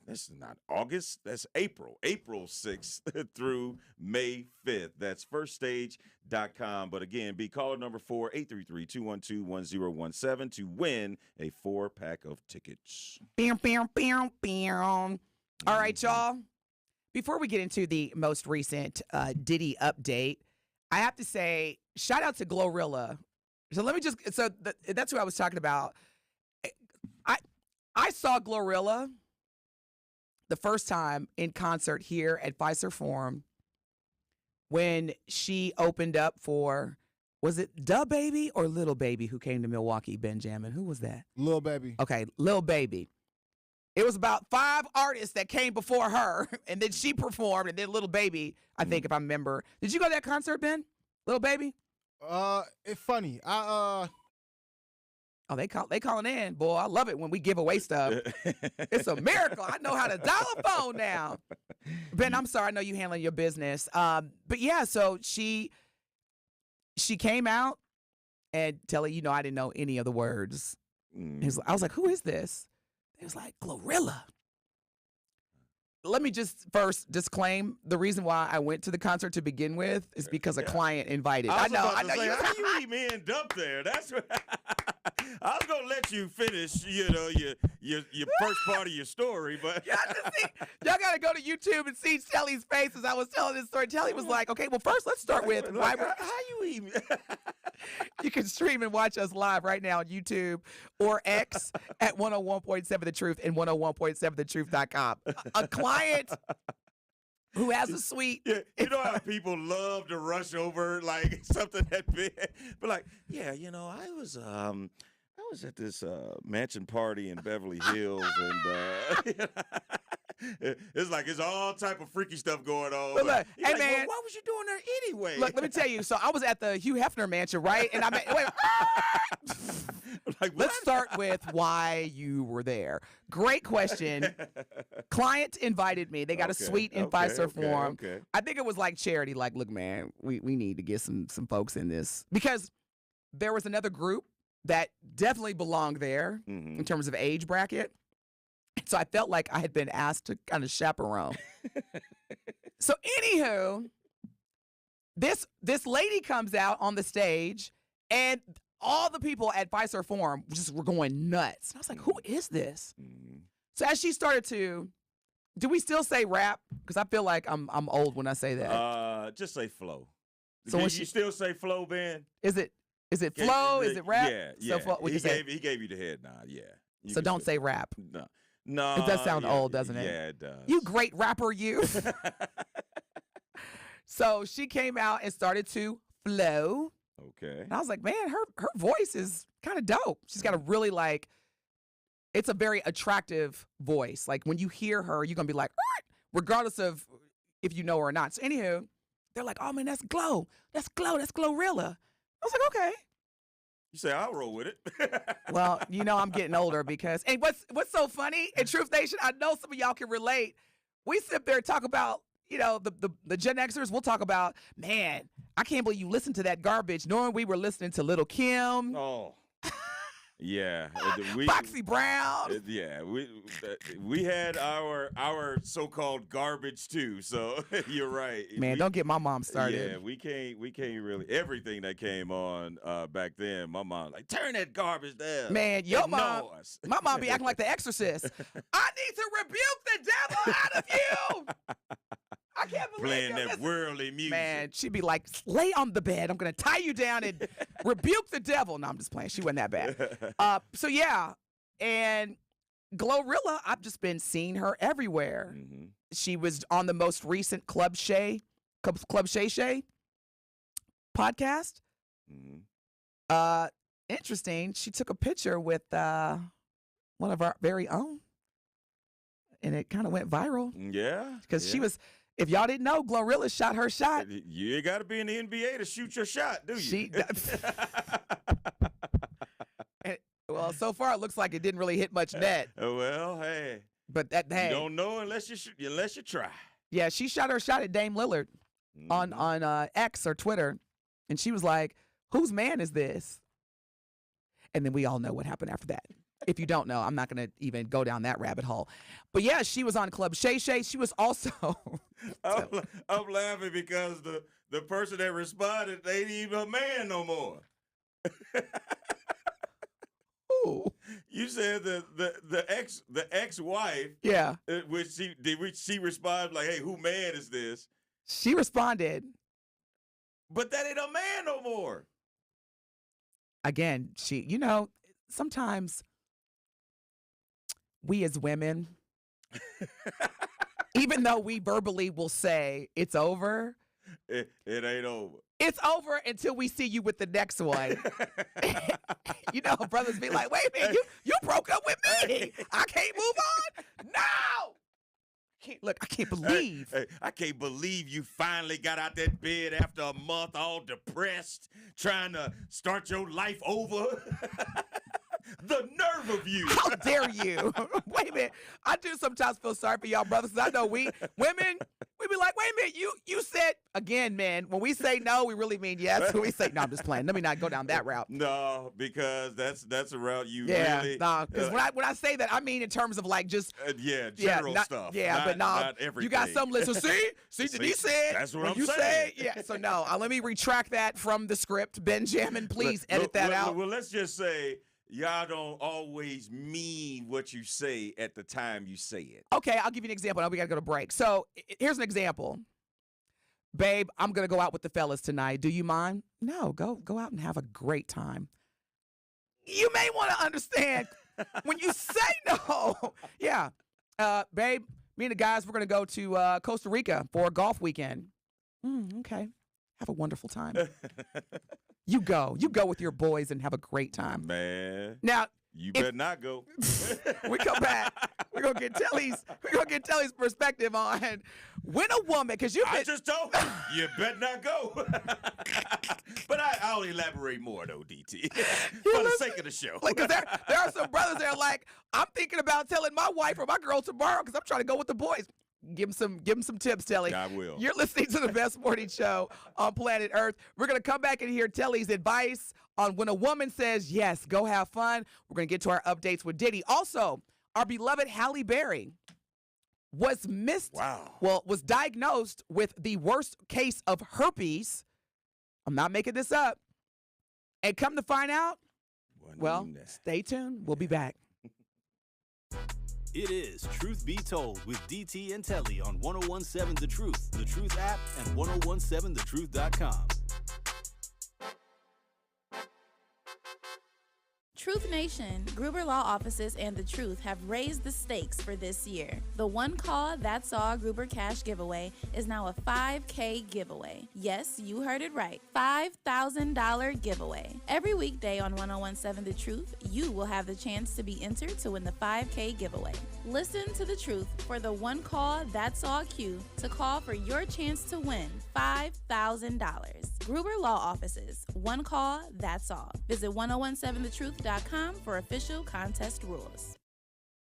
this is not August, that's April 6th through May 5th. That's firststage.com. But again, be caller number 4, 833-212-1017 to win a 4-pack of tickets. All right, y'all. Before we get into the most recent Diddy update, I have to say, shout out to Glorilla. That's who I was talking about. I saw Glorilla the first time in concert here at Fiserv Forum when she opened up for, was it Da Baby or Little Baby who came to Milwaukee, Benjamin? Who was that? Lil Baby. Okay, Lil Baby. It was about 5 artists that came before her, and then she performed, and then Little Baby, I think, if I remember. Did you go to that concert, Ben? Little Baby? It's funny. Oh, they calling in, boy. I love it when we give away stuff. It's a miracle. I know how to dial a phone now. Ben, I'm sorry. I know you handling your business. But yeah, so she came out, and Telly, I didn't know any of the words. I was like, who is this? It was like, Glorilla. Let me just first disclaim the reason why I went to the concert to begin with is because a client invited. I know. How you even end up there? That's what I was gonna let you finish. Your first part of your story, but y'all gotta go to YouTube and see Telly's face as I was telling this story. Telly was like, "Okay, well, first let's start with how you even." You can stream and watch us live right now on YouTube or X at 101.7 The Truth and 101.7thetruth.com. A client who has a suite. Yeah, you know how people love to rush over like something that big, but like, yeah, I was at this mansion party in Beverly Hills, and it's all type of freaky stuff going on. But look, hey, like, man, well, what was you doing there anyway? Look, let me tell you. So I was at the Hugh Hefner mansion, right? And let's start with why you were there. Great question. Client invited me. They got a suite in Fiserv Forum. Okay. I think it was like charity. Like, look, man, we need to get some folks in this because there was another group that definitely belonged there in terms of age bracket. So I felt like I had been asked to kind of chaperone. So anywho, this lady comes out on the stage, and all the people at Fiserv Forum just were going nuts. And I was like, who is this? So as she started to, do we still say rap? Because I feel like I'm old when I say that. Just say flow. So you still say flow, Ben? Is it flow? Is it rap? Yeah. So he gave you the head nod. Yeah. So don't say rap. No. It does sound old, doesn't it? Yeah, it does. You great rapper, you. So she came out and started to flow. Okay. And I was like, man, her voice is kind of dope. She's got a really it's a very attractive voice. Like when you hear her, you're going to be like, regardless of if you know her or not. So anywho, they're like, oh man, that's Glow. That's Glorilla. I was like, okay. You say, I'll roll with it. Well, I'm getting older because, and what's so funny in Truth Nation, I know some of y'all can relate. We sit there and talk about, the Gen Xers. We'll talk about, man, I can't believe you listened to that garbage, knowing we were listening to Little Kim. Oh. Yeah, Foxy Brown. Yeah, we had our so-called garbage too. So you're right. Man, don't get my mom started. Yeah, we can't really everything that came on back then. My mom like turn that garbage down. Man, my mom be acting like The Exorcist. I need to rebuke the devil out of you. I can't believe playing that worldly music. Man, she'd be like, lay on the bed. I'm going to tie you down and rebuke the devil. No, I'm just playing. She wasn't that bad. So, yeah. And Glorilla, I've just been seeing her everywhere. Mm-hmm. She was on the most recent Club Shay podcast. Mm-hmm. Interesting. She took a picture with one of our very own. And it kind of went viral. Yeah. Because she was... If y'all didn't know, Glorilla shot her shot. You ain't got to be in the NBA to shoot your shot, do you? Well, so far it looks like it didn't really hit much net. Well, hey. But you don't know unless you try. Yeah, she shot her shot at Dame Lillard on X or Twitter, and she was like, "Whose man is this?" And then we all know what happened after that. If you don't know, I'm not going to even go down that rabbit hole. But yeah, she was on Club Shay Shay. She was also... I'm laughing because the person that responded, they ain't even a man no more. Ooh. You said the ex-wife. Yeah. Which she responded like, hey, who man is this? She responded. But that ain't a man no more. Again, sometimes... we as women, even though we verbally will say it's over, it ain't over. It's over until we see you with the next one. Brothers be like, wait a minute, you broke up with me. I can't move on. No. I can't believe. Hey, I can't believe you finally got out that bed after a month all depressed, trying to start your life over. The nerve of you. How dare you? Wait a minute. I do sometimes feel sorry for y'all brothers because I know we women, we be like, wait a minute, you said, again, man, when we say no, we really mean yes. When we say, no, I'm just playing. Let me not go down that route. No, because that's a route you really. Nah, because when I say that, I mean in terms of like just. General stuff. Yeah, but not everything. You got some listeners. See, Denise said. That's what I'm saying. Yeah, so no, let me retract that from the script. Benjamin, please edit that out. Well, let's just say, y'all don't always mean what you say at the time you say it. Okay, I'll give you an example. Now we got to go to break. So here's an example. Babe, I'm going to go out with the fellas tonight. Do you mind? No, go out and have a great time. You may want to understand when you say no. Yeah. Babe, me and the guys, we're going to go to Costa Rica for a golf weekend. Okay. Have a wonderful time. You go with your boys and have a great time. Man. Now, you better not go. We come back. We're gonna get Tellys perspective on when a woman, because I just told you better not go. But I'll elaborate more though, DT, for the sake of the show. Like, cause there are some brothers that are like, I'm thinking about telling my wife or my girl tomorrow because I'm trying to go with the boys. Give him some tips, Telly. I will. You're listening to the best morning show on planet Earth. We're going to come back and hear Telly's advice on when a woman says, yes, go have fun. We're going to get to our updates with Diddy. Also, our beloved Halle Berry was diagnosed with the worst case of herpes. I'm not making this up. And come to find out, stay tuned. We'll be back. It is Truth Be Told with DT&Telly on 1017 The Truth, The Truth app, and 1017thetruth.com. Truth Nation, Gruber Law Offices and The Truth have raised the stakes for this year. The One Call That's All Gruber Cash giveaway is now a $5K giveaway. Yes, you heard it right. $5,000 giveaway. Every weekday on 1017 The Truth, you will have the chance to be entered to win the $5K giveaway. Listen to The Truth for the One Call That's All cue to call for your chance to win $5,000. Gruber Law Offices, One Call That's All. Visit 1017thetruth.com for official contest rules.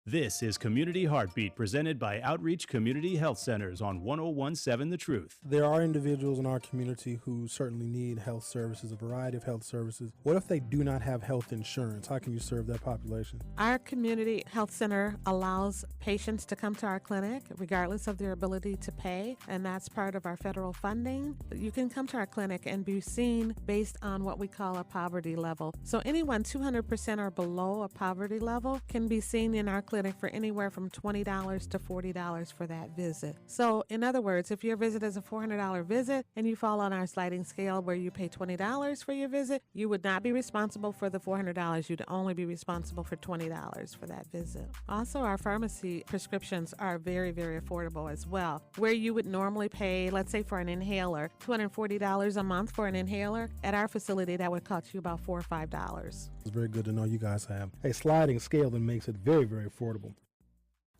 This is Community Heartbeat, presented by Outreach Community Health Centers on 1017 The Truth. There are individuals in our community who certainly need health services, a variety of health services. What if they do not have health insurance? How can you serve that population? Our community health center allows patients to come to our clinic regardless of their ability to pay, and that's part of our federal funding. You can come to our clinic and be seen based on what we call a poverty level. So anyone 200% or below a poverty level can be seen in our clinic for anywhere from $20 to $40 for that visit. So in other words, if your visit is a $400 visit and you fall on our sliding scale where you pay $20 for your visit, you would not be responsible for the $400. You'd only be responsible for $20 for that visit. Also, our pharmacy prescriptions are very, very affordable as well. Where you would normally pay, let's say for an inhaler, $240 a month for an inhaler, at our facility that would cost you about $4 or $5. It's very good to know you guys have a sliding scale that makes it very, very affordable.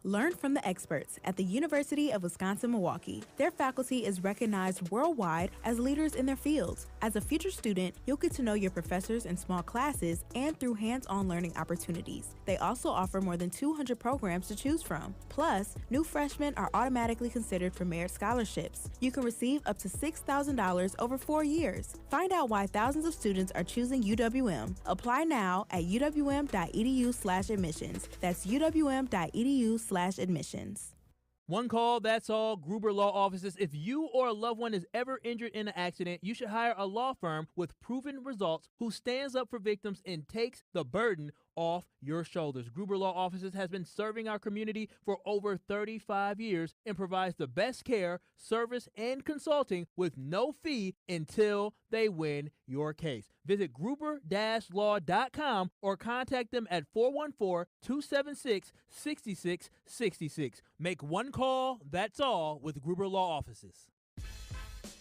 Learn from the experts at the University of Wisconsin-Milwaukee. Their faculty is recognized worldwide as leaders in their fields. As a future student, you'll get to know your professors in small classes and through hands-on learning opportunities. They also offer more than 200 programs to choose from. Plus, new freshmen are automatically considered for merit scholarships. You can receive up to $6,000 over 4 years. Find out why thousands of students are choosing UWM. Apply now at uwm.edu/admissions. That's uwm.edu/admissions. One Call That's All Gruber Law Offices. If you or a loved one is ever injured in an accident, you should hire a law firm with proven results who stands up for victims and takes the burden off your shoulders. Gruber Law Offices has been serving our community for over 35 years and provides the best care, service, and consulting with no fee until they win your case. Visit gruber-law.com or contact them at 414-276-6666. Make one call, that's all, with Gruber Law Offices.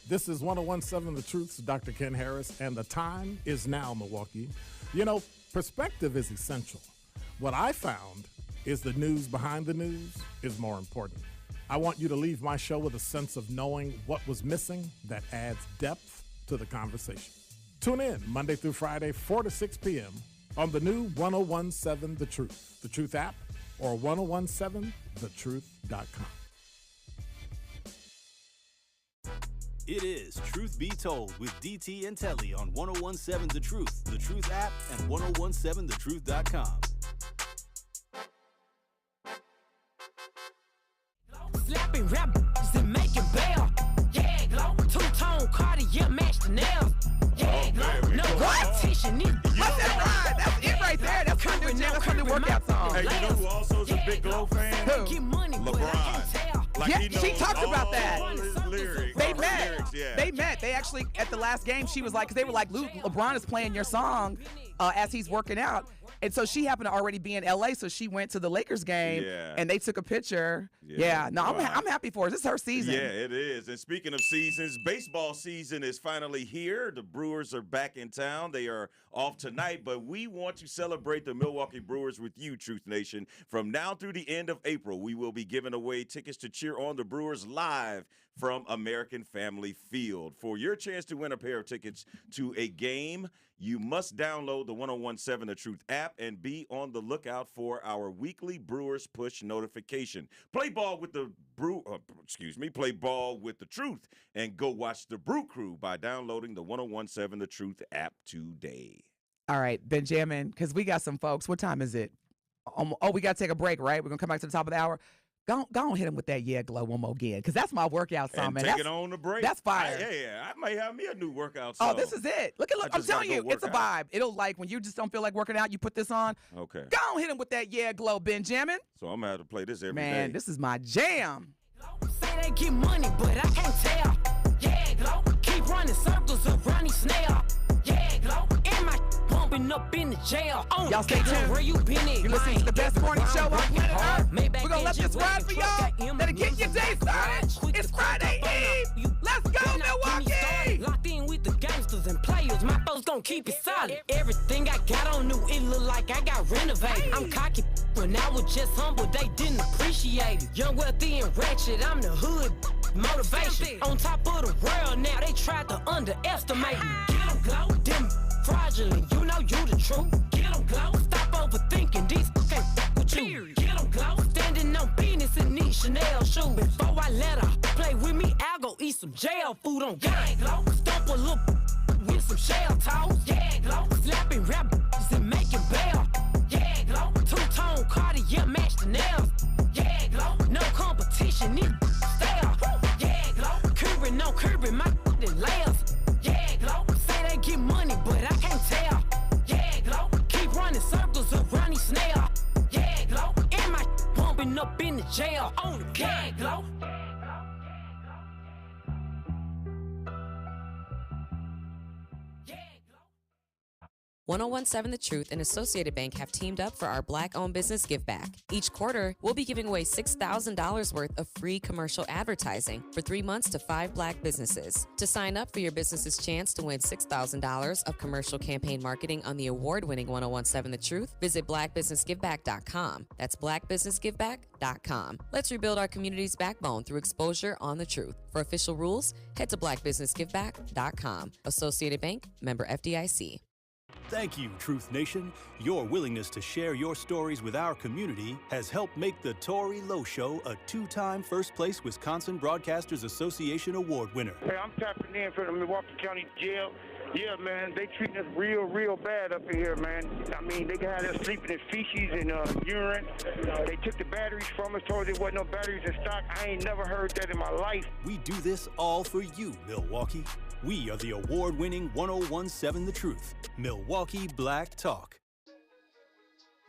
This is 1017 The Truth's Dr. Ken Harris, and the time is now, Milwaukee. You know, perspective is essential. What I found is the news behind the news is more important. I want you to leave my show with a sense of knowing what was missing that adds depth to the conversation. Tune in Monday through Friday, 4 to 6 p.m. on the new 1017 The Truth, the Truth app, or 1017thetruth.com. It is Truth Be Told with DT&Telly on 1017 The Truth, the Truth app, and 1017thetruth.com. Slapping rappers and making bail. Yeah, glow. Two-tone Cartier match the nails. Yeah, glow. No competition. What's that ride? That's it right there. That's my new jam. That's my new workout song. Hey, you know who also is a big Glow fan? Who? LeBron. Like yeah, she talked about that. Lyrics, they met. Lyrics, yeah. They met. They actually, at the last game, she was like, because they were like, LeBron is playing your song as he's working out. And so she happened to already be in LA, so she went to the Lakers game, and they took a picture. Yeah. No, wow. I'm happy for her. This is her season. Yeah, it is. And speaking of seasons, baseball season is finally here. The Brewers are back in town. They are off tonight, but we want to celebrate the Milwaukee Brewers with you, Truth Nation. From now through the end of April, we will be giving away tickets to cheer on the Brewers live from American Family Field. For your chance to win a pair of tickets to a game, you must download the 1017 The Truth app and be on the lookout for our weekly Brewers push notification. Play ball with the play ball with the Truth and go watch the Brew Crew by downloading the 1017 The Truth app today. All right, Benjamin, because we got some folks. What time is it? We got to take a break, right? We're going to come back to the top of the hour. Go on, hit him with that Yeah Glow one more again, because that's my workout song, and man. Take it on the break. That's fire. I might have me a new workout song. Oh, this is it. Look, I'm telling you, it's a vibe. It'll, like, when you just don't feel like working out, you put this on. Okay. Go on, hit him with that Yeah Glow, Benjamin. So I'm going to have to play this every day. Man, this is my jam. Say they get money, but I can't tell. Yeah, Glow. Keep running circles around these snail. Yeah, Glow. And my bumping bumping up in the jail. Y'all stay tuned. Where you been at? You're listening to the best morning show on planet Earth. Maybach We're gonna let this ride for y'all. That'll get your day started. It's Friday Eve. Let's go, Milwaukee. Locked in with the gangsters and players. My folks gon' keep it solid. Everything I got on new, it look like I got renovated. I'm cocky, when I was just humble, they didn't appreciate it. Young, wealthy, and ratchet, I'm the hood motivation. On top of the world now, they tried to underestimate me. Get them glow, them fraudulent, you know you the truth. Get them glow, stop overthinking, these can't fuck with you. Get them glow, standing on business in these Chanel shoes. Before I let her play with me, I'll go eat some jail food on gang glow. Stomp a little with some shell toes. Yeah, glow, slapping rappers and making bail. Yeah, glow, two-tone Cartier match the nails. Yeah, glow, no competition, it stale. Yeah, glow, curbing, no curbing, my layers. Yeah, glow, say they get money, but I can't tell. Yeah, glow, keep running circles around these snail. Yeah, glow, and my bumping up in the jail on the gang, glow. 1017 The Truth and Associated Bank have teamed up for our Black-owned business give back. Each quarter, we'll be giving away $6,000 worth of free commercial advertising for 3 months to 5 Black businesses. To sign up for your business's chance to win $6,000 of commercial campaign marketing on the award-winning 1017 The Truth, visit blackbusinessgiveback.com. That's blackbusinessgiveback.com. Let's rebuild our community's backbone through exposure on the truth. For official rules, head to blackbusinessgiveback.com. Associated Bank, member FDIC. Thank you, Truth Nation. Your willingness to share your stories with our community has helped make the Tory Lowe Show a 2-time first-place Wisconsin Broadcasters Association Award winner. Hey, I'm tapping in for the Milwaukee County Jail. Yeah, man, they treating us real bad up in here, man. I mean, they had us sleeping in feces and urine. They took the batteries from us, told us there wasn't no batteries in stock. I ain't never heard that in my life. We do this all for you, Milwaukee. We are the award-winning 1017 The Truth, Milwaukee Black Talk.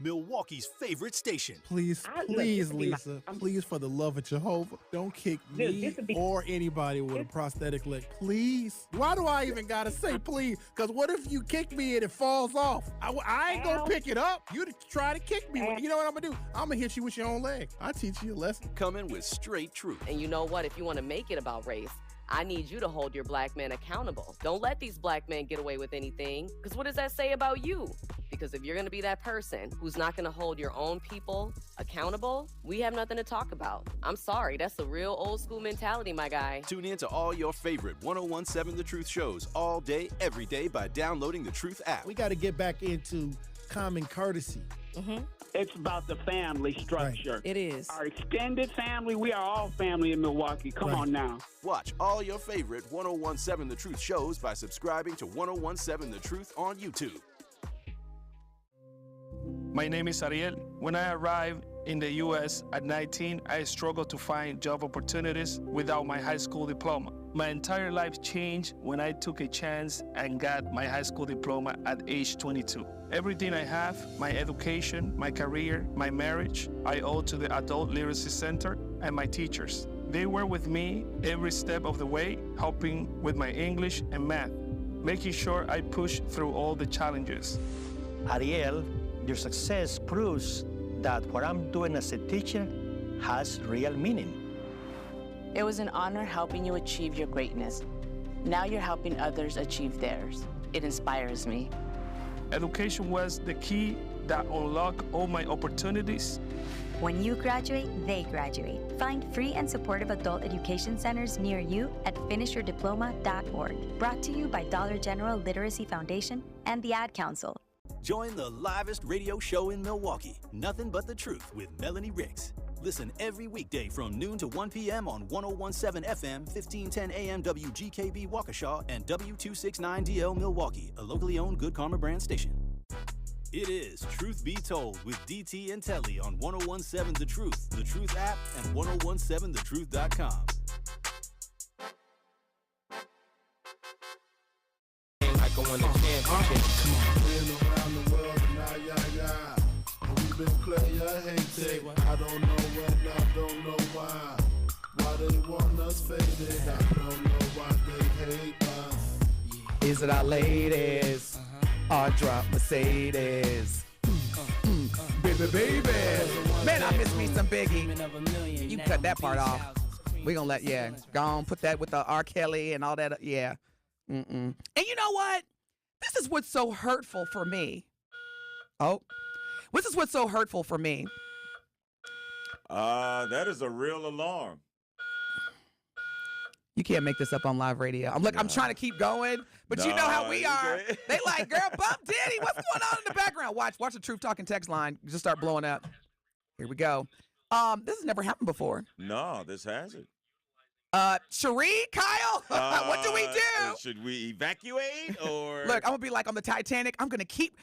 Milwaukee's favorite station. Please, Lisa, please, for the love of Jehovah, don't kick me or anybody with a prosthetic leg. Please. Why do I even gotta say please? Because what if you kick me and it falls off? I ain't gonna pick it up. You try to kick me. You know what I'm gonna do? I'm gonna hit you with your own leg. I'll teach you a lesson. Coming with straight truth. And you know what? If you want to make it about race, I need you to hold your black men accountable. Don't let these black men get away with anything. Because what does that say about you? Because if you're going to be that person who's not going to hold your own people accountable, we have nothing to talk about. I'm sorry, that's a real old school mentality, my guy. Tune in to all your favorite 1017 The Truth shows all day, every day by downloading the Truth app. We got to get back into common courtesy. It's about the family structure. Right. It is. Our extended family, we are all family in Milwaukee. Come on now. Watch all your favorite 1017 The Truth shows by subscribing to 1017 The Truth on YouTube. My name is Ariel. When I arrived in the U.S. at 19, I struggled to find job opportunities without my high school diploma. My entire life changed when I took a chance and got my high school diploma at age 22. Everything I have, my education, my career, my marriage, I owe to the Adult Literacy Center and my teachers. They were with me every step of the way, helping with my English and math, making sure I pushed through all the challenges. Ariel, your success proves that what I'm doing as a teacher has real meaning. It was an honor helping you achieve your greatness. Now you're helping others achieve theirs. It inspires me. Education was the key that unlocked all my opportunities. When you graduate, they graduate. Find free and supportive adult education centers near you at finishyourdiploma.org. Brought to you by Dollar General Literacy Foundation and the Ad Council. Join the livest radio show in Milwaukee, Nothing But the Truth with Melanie Ricks. Listen every weekday from noon to 1 p.m. on 1017 FM, 1510 AM WGKB Waukesha and W269DL Milwaukee, a locally owned Good Karma brand station. It is Truth Be Told with DT&Telly on 1017 The Truth app, and 1017thetruth.com. Like I want a championship. Been around the world and we've been player hated. I don't know when, I don't know why. Why they want us faded. I don't know why they hate us. Is it our ladies? I drop Mercedes. Baby, baby. Man, I miss me some Biggie. You cut that part off. We gonna go on, put that with the R. Kelly and all that. Yeah. And you know what? This is what's so hurtful for me. This is what's so hurtful for me. That is a real alarm. You can't make this up on live radio. I'm trying to keep going, but you know how we are. They like, girl, bump Diddy. What's going on in the background? Watch the Truth Talking text line just start blowing up. Here we go. This has never happened before. No, this hasn't. Cherie, Kyle, what do we do? Should we evacuate or? Look, I'm gonna be like on the Titanic. I'm gonna keep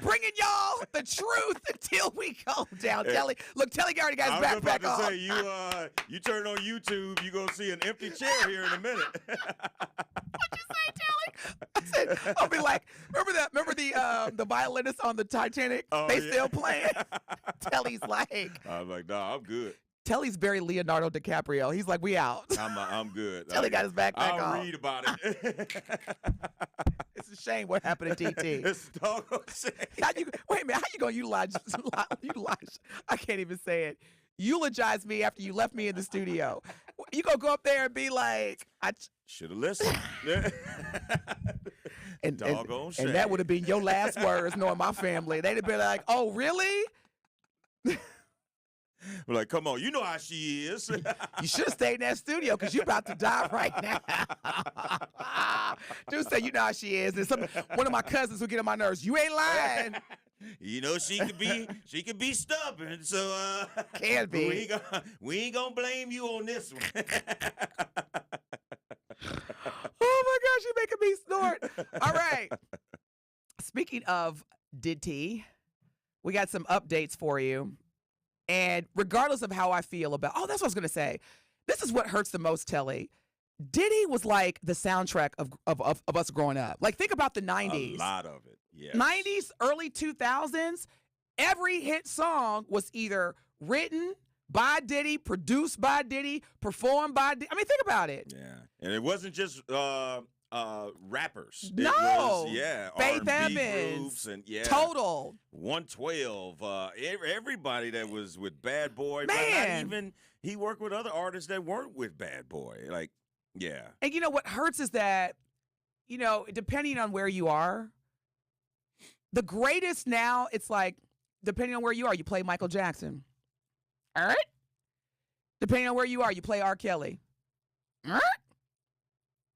bringing y'all the truth until we go down. Telly, look, Telly already got his backpack on. I was about to say, you turn on YouTube, you gonna see an empty chair here in a minute. What'd you say, Telly? I said, I'll be like, remember the violinist on the Titanic? They still playing. Telly's like, I'm like, nah, I'm good. Telly's very Leonardo DiCaprio. He's like, we out. I'm good. Telly got his backpack on. I'll read about it. It's a shame what happened to DT. It's doggone shame. Wait a minute. How you gonna utilize? I can't even say it. Eulogize me after you left me in the studio. You gonna go up there and be like, I should have listened. and shame. And that would have been your last words, knowing my family. They'd have been like, oh, really? We're like, come on, you know how she is. You should have stayed in that studio because you're about to die right now. Dude said, you know how she is. And one of my cousins who get on my nerves. You ain't lying. You know she could be stubborn, so can be. We ain't gonna blame you on this one. Oh my gosh, you're making me snort. All right. Speaking of DT, we got some updates for you. And regardless of how I feel about, that's what I was going to say. This is what hurts the most, Telly. Diddy was like the soundtrack of us growing up. Like, think about the 90s. A lot of it, yes. 90s, early 2000s, every hit song was either written by Diddy, produced by Diddy, performed by Diddy. I mean, think about it. Yeah. And it wasn't just rappers. No. It was, Faith R&B Evans. groups and Total. 112. Everybody that was with Bad Boy. Man. But not even, he worked with other artists that weren't with Bad Boy. Like, yeah. And you know what hurts is that, depending on where you are, the greatest now, it's like, depending on where you are, you play Michael Jackson. All right? Depending on where you are, you play R. Kelly. All right?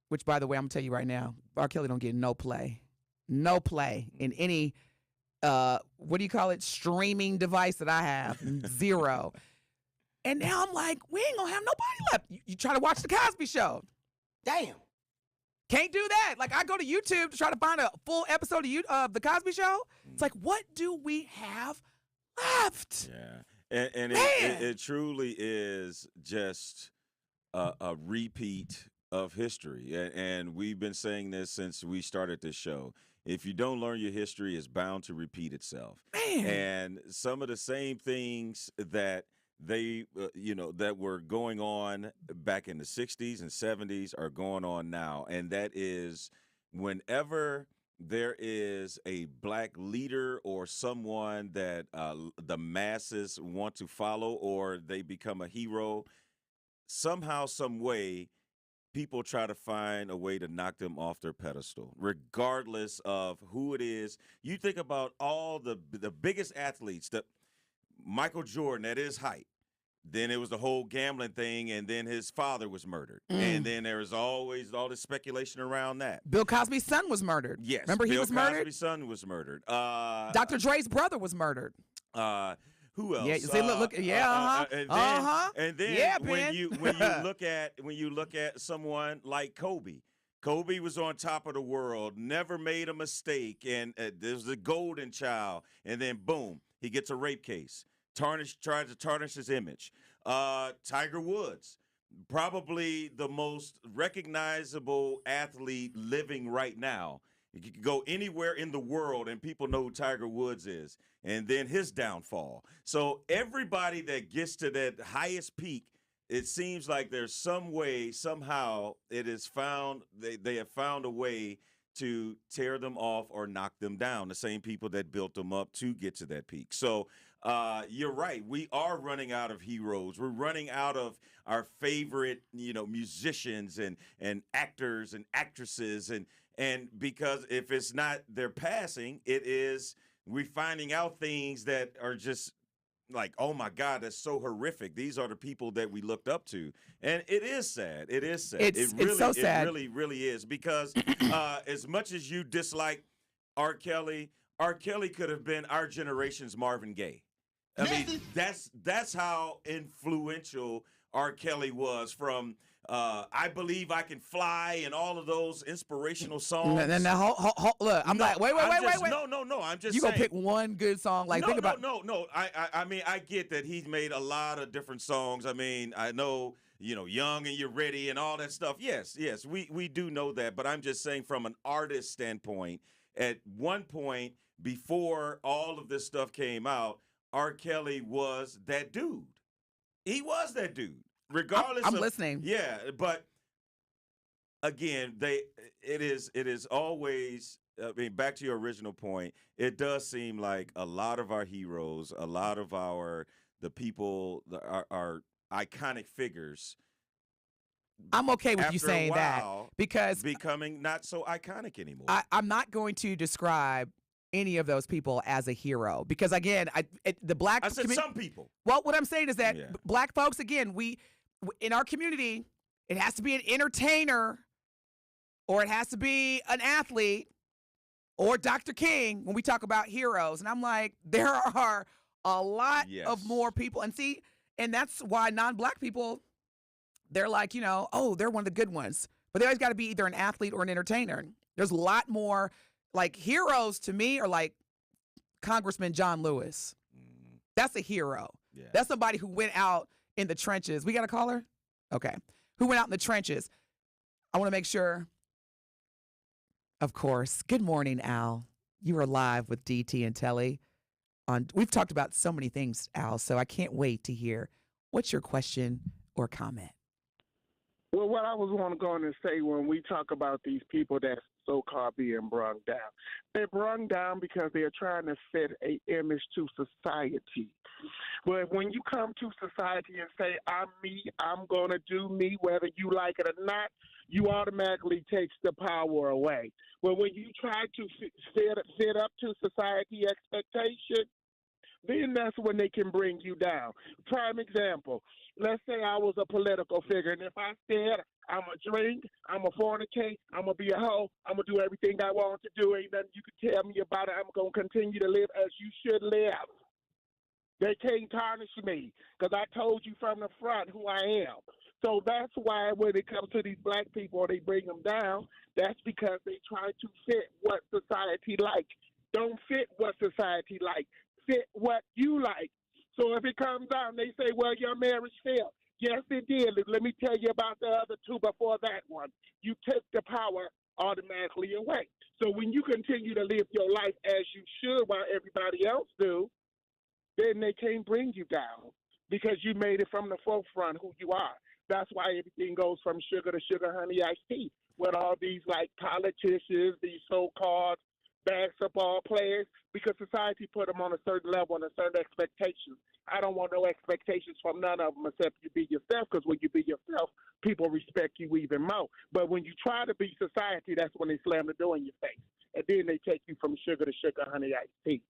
Which, by the way, I'm going to tell you right now, R. Kelly don't get no play. No play in any, what do you call it, streaming device that I have. Zero. And now I'm like, we ain't going to have nobody left. You try to watch The Cosby Show. Damn. Can't do that. Like, I go to YouTube to try to find a full episode of The Cosby Show. It's like, what do we have left? Yeah. And it truly is just a repeat of history. And we've been saying this since we started this show. If you don't learn your history, it's bound to repeat itself. Man. And some of the same things that they, that were going on back in the 60s and 70s are going on now. And that is whenever there is a black leader or someone that the masses want to follow or they become a hero, somehow, some way, people try to find a way to knock them off their pedestal, regardless of who it is. You think about all the biggest athletes, Michael Jordan at his height. Then it was the whole gambling thing, and then his father was murdered. And then there was always all this speculation around that. Bill Cosby's son was murdered. Yes. Remember he was murdered? Bill Cosby's son was murdered. Dr. Dre's brother was murdered. Who else? Yeah, see, look, yeah, And then yeah, when you look at someone like Kobe. Kobe was on top of the world, never made a mistake, and there's the golden child, and then boom, he gets a rape case. Tried to tarnish his image. Tiger Woods, probably the most recognizable athlete living right now. You can go anywhere in the world and people know who Tiger Woods is. And then his downfall. So everybody that gets to that highest peak, it seems like there's some way, somehow, it is found, they have found a way to tear them off or knock them down, the same people that built them up to get to that peak. So you're right. We are running out of heroes. We're running out of our favorite, musicians and actors and actresses. And because if it's not their passing, it is we're finding out things that are just like, oh my God, that's so horrific. These are the people that we looked up to. And it is sad. It is sad. It's so sad. It really, really is. Because as much as you dislike R. Kelly could have been our generation's Marvin Gaye. I mean, that's how influential R. Kelly was from I Believe I Can Fly and all of those inspirational songs. Look, I'm like, wait. No. I'm just you saying. Gonna pick one good song? Like, think about. No. I mean, I get that he's made a lot of different songs. I mean, I know, Young and You're Ready and all that stuff. Yes, we do know that. But I'm just saying from an artist standpoint, at one point before all of this stuff came out, R. Kelly was that dude. He was that dude. Regardless I'm listening. Yeah, but again, it is always, I mean, back to your original point, it does seem like a lot of our heroes, a lot of the people, our iconic figures. I'm okay with you saying that because becoming not so iconic anymore. I'm not going to describe any of those people as a hero because again, the black. I said some people. Well, what I'm saying is that black folks, again, we in our community, it has to be an entertainer, or it has to be an athlete, or Dr. King when we talk about heroes. And I'm like, there are a lot of more people, and that's why non-black people, they're like, oh, they're one of the good ones, but they always got to be either an athlete or an entertainer. There's a lot more. Like, heroes to me are like Congressman John Lewis. That's a hero. Yeah. That's somebody who went out in the trenches. We got a caller? Okay. Who went out in the trenches. I want to make sure. Of course. Good morning, Al. You are live with DT&Telly. We've talked about so many things, Al, so I can't wait to hear. What's your question or comment? Well, what I was going to say when we talk about these people that's so-called being brung down, they're brung down because they're trying to set an image to society. But when you come to society and say, I'm me, I'm going to do me, whether you like it or not, you automatically takes the power away. But when you try to set up to society expectation, then that's when they can bring you down. Prime example, let's say I was a political figure, and if I said I'm a drink, I'm a fornicate, I'm going to be a hoe, I'm going to do everything I want to do, ain't nothing you can tell me about it, I'm going to continue to live as you should live. They can't tarnish me because I told you from the front who I am. So that's why when it comes to these black people, they bring them down. That's because they try to fit what society like. Don't fit what society like. Fit what you like. So if it comes out and they say, well, your marriage failed. Yes, it did. Let me tell you about the other two before that one. You took the power automatically away. So when you continue to live your life as you should while everybody else do, then they can't bring you down because you made it from the forefront who you are. That's why everything goes from sugar to sugar, honey, iced tea. With all these like politicians, these so-called basketball players, because society put them on a certain level and a certain expectation. I don't want no expectations from none of them except you be yourself, because when you be yourself, people respect you even more. But when you try to be society, that's when they slam the door in your face. And then they take you from sugar to sugar, honey, iced tea.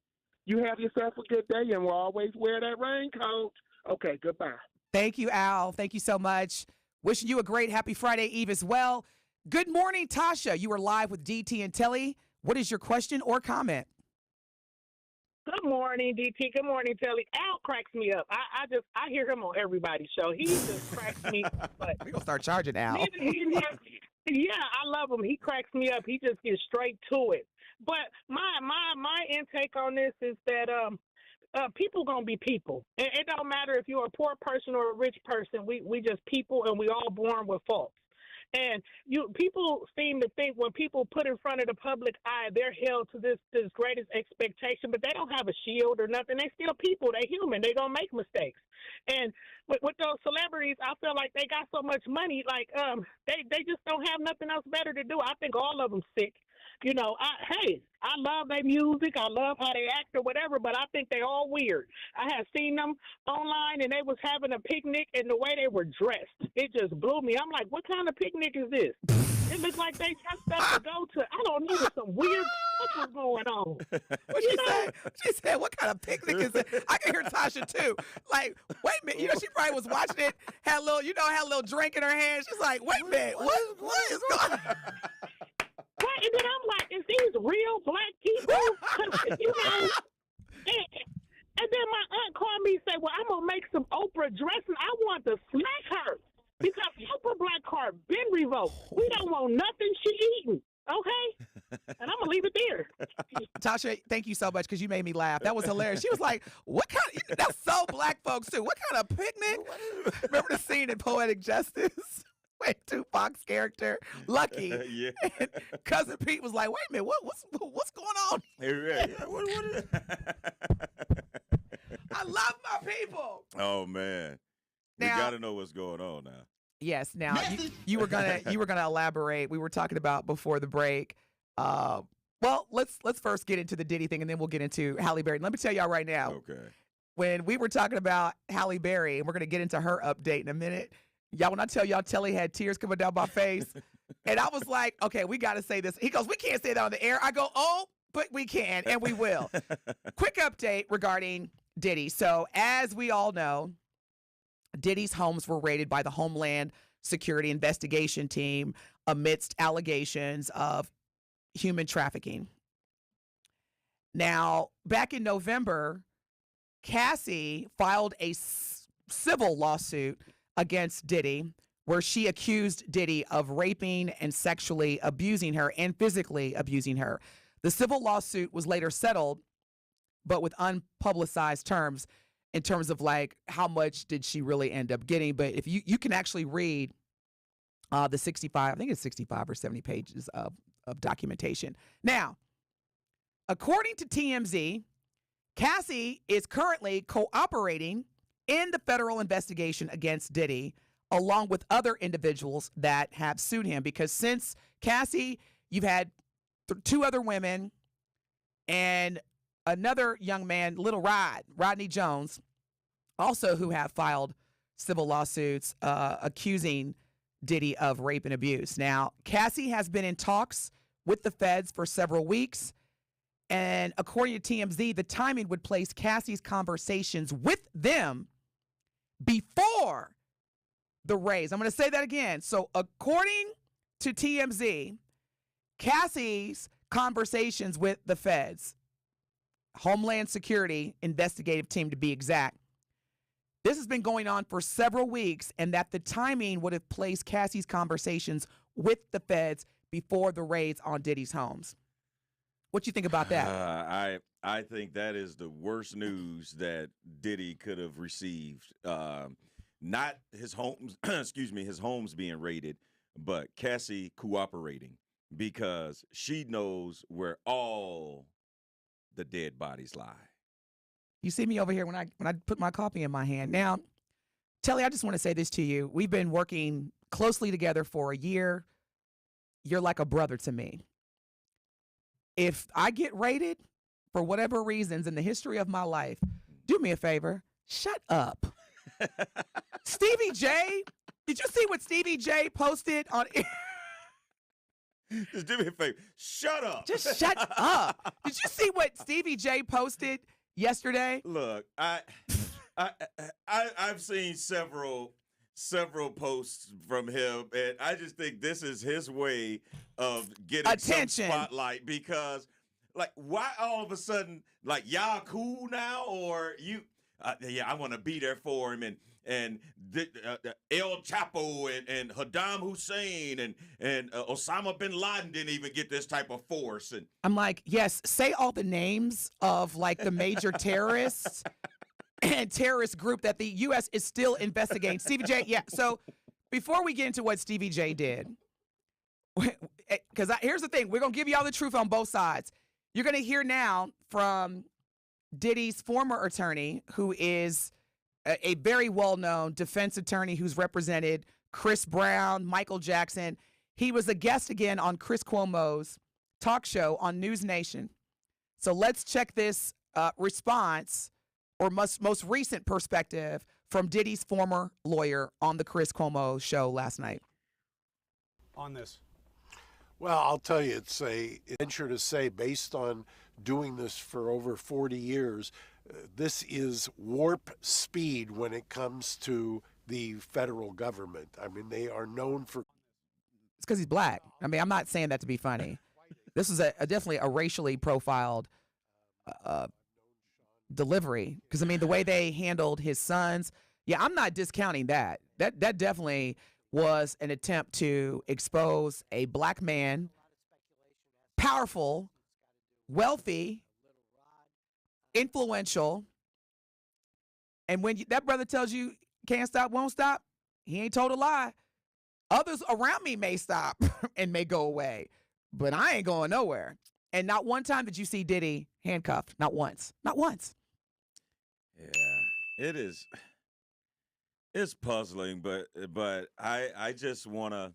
You have yourself a good day, and we'll always wear that raincoat. Okay, goodbye. Thank you, Al. Thank you so much. Wishing you a great happy Friday Eve as well. Good morning, Tasha. You are live with DT&Telly. What is your question or comment? Good morning, DT. Good morning, Telly. Al cracks me up. I hear him on everybody's show. He just cracks me up. But we're going to start charging Al. Yeah, I love him. He cracks me up. He just gets straight to it. But my intake on this is that people gonna be people. It don't matter if you're a poor person or a rich person. We just people, and we all born with faults. And people seem to think when people put in front of the public eye, they're held to this greatest expectation, but they don't have a shield or nothing. They still people. They human. They gonna make mistakes. And with those celebrities, I feel like they got so much money, like they just don't have nothing else better to do. I think all of them sick. You know, I love their music. I love how they act or whatever, but I think they all weird. I have seen them online, and they was having a picnic, and the way they were dressed, it just blew me. I'm like, what kind of picnic is this? It looked like they dressed up to go to, I don't know, some weird stuff was going on. What she said? She said, what kind of picnic is it? I can hear Tasha, too. Like, wait a minute. You know, she probably was watching it, had a little drink in her hand. She's like, wait a minute. What is going on? Right, and then I'm like, is these real black people? You know, and then my aunt called me and said, well, I'm going to make some Oprah dressing. I want to smack her because Oprah Black card been revoked. We don't want nothing she eating, okay? And I'm going to leave it there. Tasha, thank you so much because you made me laugh. That was hilarious. She was like, what kind of, that's so black folks too. What kind of picnic? Remember the scene in Poetic Justice? When Tupac's character, Lucky, Yeah. and Cousin Pete was like, wait a minute, what's going on? I love my people. Oh, man. Now, we got to know what's going on now. Yes. Now you were gonna elaborate. We were talking about before the break. Well, let's first get into the Diddy thing, and then we'll get into Halle Berry. Let me tell y'all right now. Okay. When we were talking about Halle Berry, and we're gonna get into her update in a minute. Y'all, when I tell y'all, Telly had tears coming down my face, and I was like, okay, we got to say this. He goes, we can't say that on the air. I go, oh, but we can, and we will. Quick update regarding Diddy. So as we all know, Diddy's homes were raided by the Homeland Security Investigation Team amidst allegations of human trafficking. Now, back in November, Cassie filed a civil lawsuit against Diddy, where she accused Diddy of raping and sexually abusing her and physically abusing her. The civil lawsuit was later settled, but with unpublicized terms in terms of like how much did she really end up getting. But if you can actually read the 65, I think it's 65 or 70 pages of documentation. Now, according to TMZ, Cassie is currently cooperating in the federal investigation against Diddy, along with other individuals that have sued him. Because since Cassie, you've had two other women and another young man, Rodney Jones, also who have filed civil lawsuits accusing Diddy of rape and abuse. Now, Cassie has been in talks with the feds for several weeks. And according to TMZ, the timing would place Cassie's conversations with them before the raids. I'm going to say that again. So according to TMZ, Cassie's conversations with the feds, Homeland Security Investigative Team to be exact, this has been going on for several weeks, and that the timing would have placed Cassie's conversations with the feds before the raids on Diddy's homes. What you think about that? I think that is the worst news that Diddy could have received. Not his homes, his homes being raided, but Cassie cooperating because she knows where all the dead bodies lie. You see me over here when I put my coffee in my hand. Now, Telly, I just want to say this to you. We've been working closely together for a year. You're like a brother to me. If I get raided for whatever reasons in the history of my life, do me a favor, shut up. Stevie J, did you see what Stevie J posted on? Just do me a favor, shut up. Just shut up. Did you see what Stevie J posted yesterday? Look, I've seen several posts from him, and I just think this is his way of getting attention, some spotlight. Because, like, why all of a sudden, like, y'all cool now, or you? Yeah, I want to be there for him, and El Chapo and Saddam Hussein and Osama bin Laden didn't even get this type of force. And I'm like, yes, say all the names of like the major terrorists and terrorist group that the U.S. is still investigating. Stevie J, yeah. So before we get into what Stevie J did, because here's the thing, we're gonna give y'all the truth on both sides. You're gonna hear now from Diddy's former attorney, who is a very well-known defense attorney who's represented Chris Brown, Michael Jackson. He was a guest again on Chris Cuomo's talk show on News Nation. So let's check this response or most recent perspective from Diddy's former lawyer on the Chris Cuomo show last night. On this. Well, I'll tell you, it's a venture to say, based on doing this for over 40 years, this is warp speed when it comes to the federal government. I mean, they are known for... It's because he's black. I mean, I'm not saying that to be funny. This is definitely a racially profiled delivery. Because, I mean, the way they handled his sons, yeah, I'm not discounting that. That definitely was an attempt to expose a black man, powerful, wealthy, influential. And when that brother tells you can't stop, won't stop, he ain't told a lie. Others around me may stop and may go away, but I ain't going nowhere. And not one time did you see Diddy handcuffed. Not once. Not once. Yeah, it is. It's puzzling, but I just want to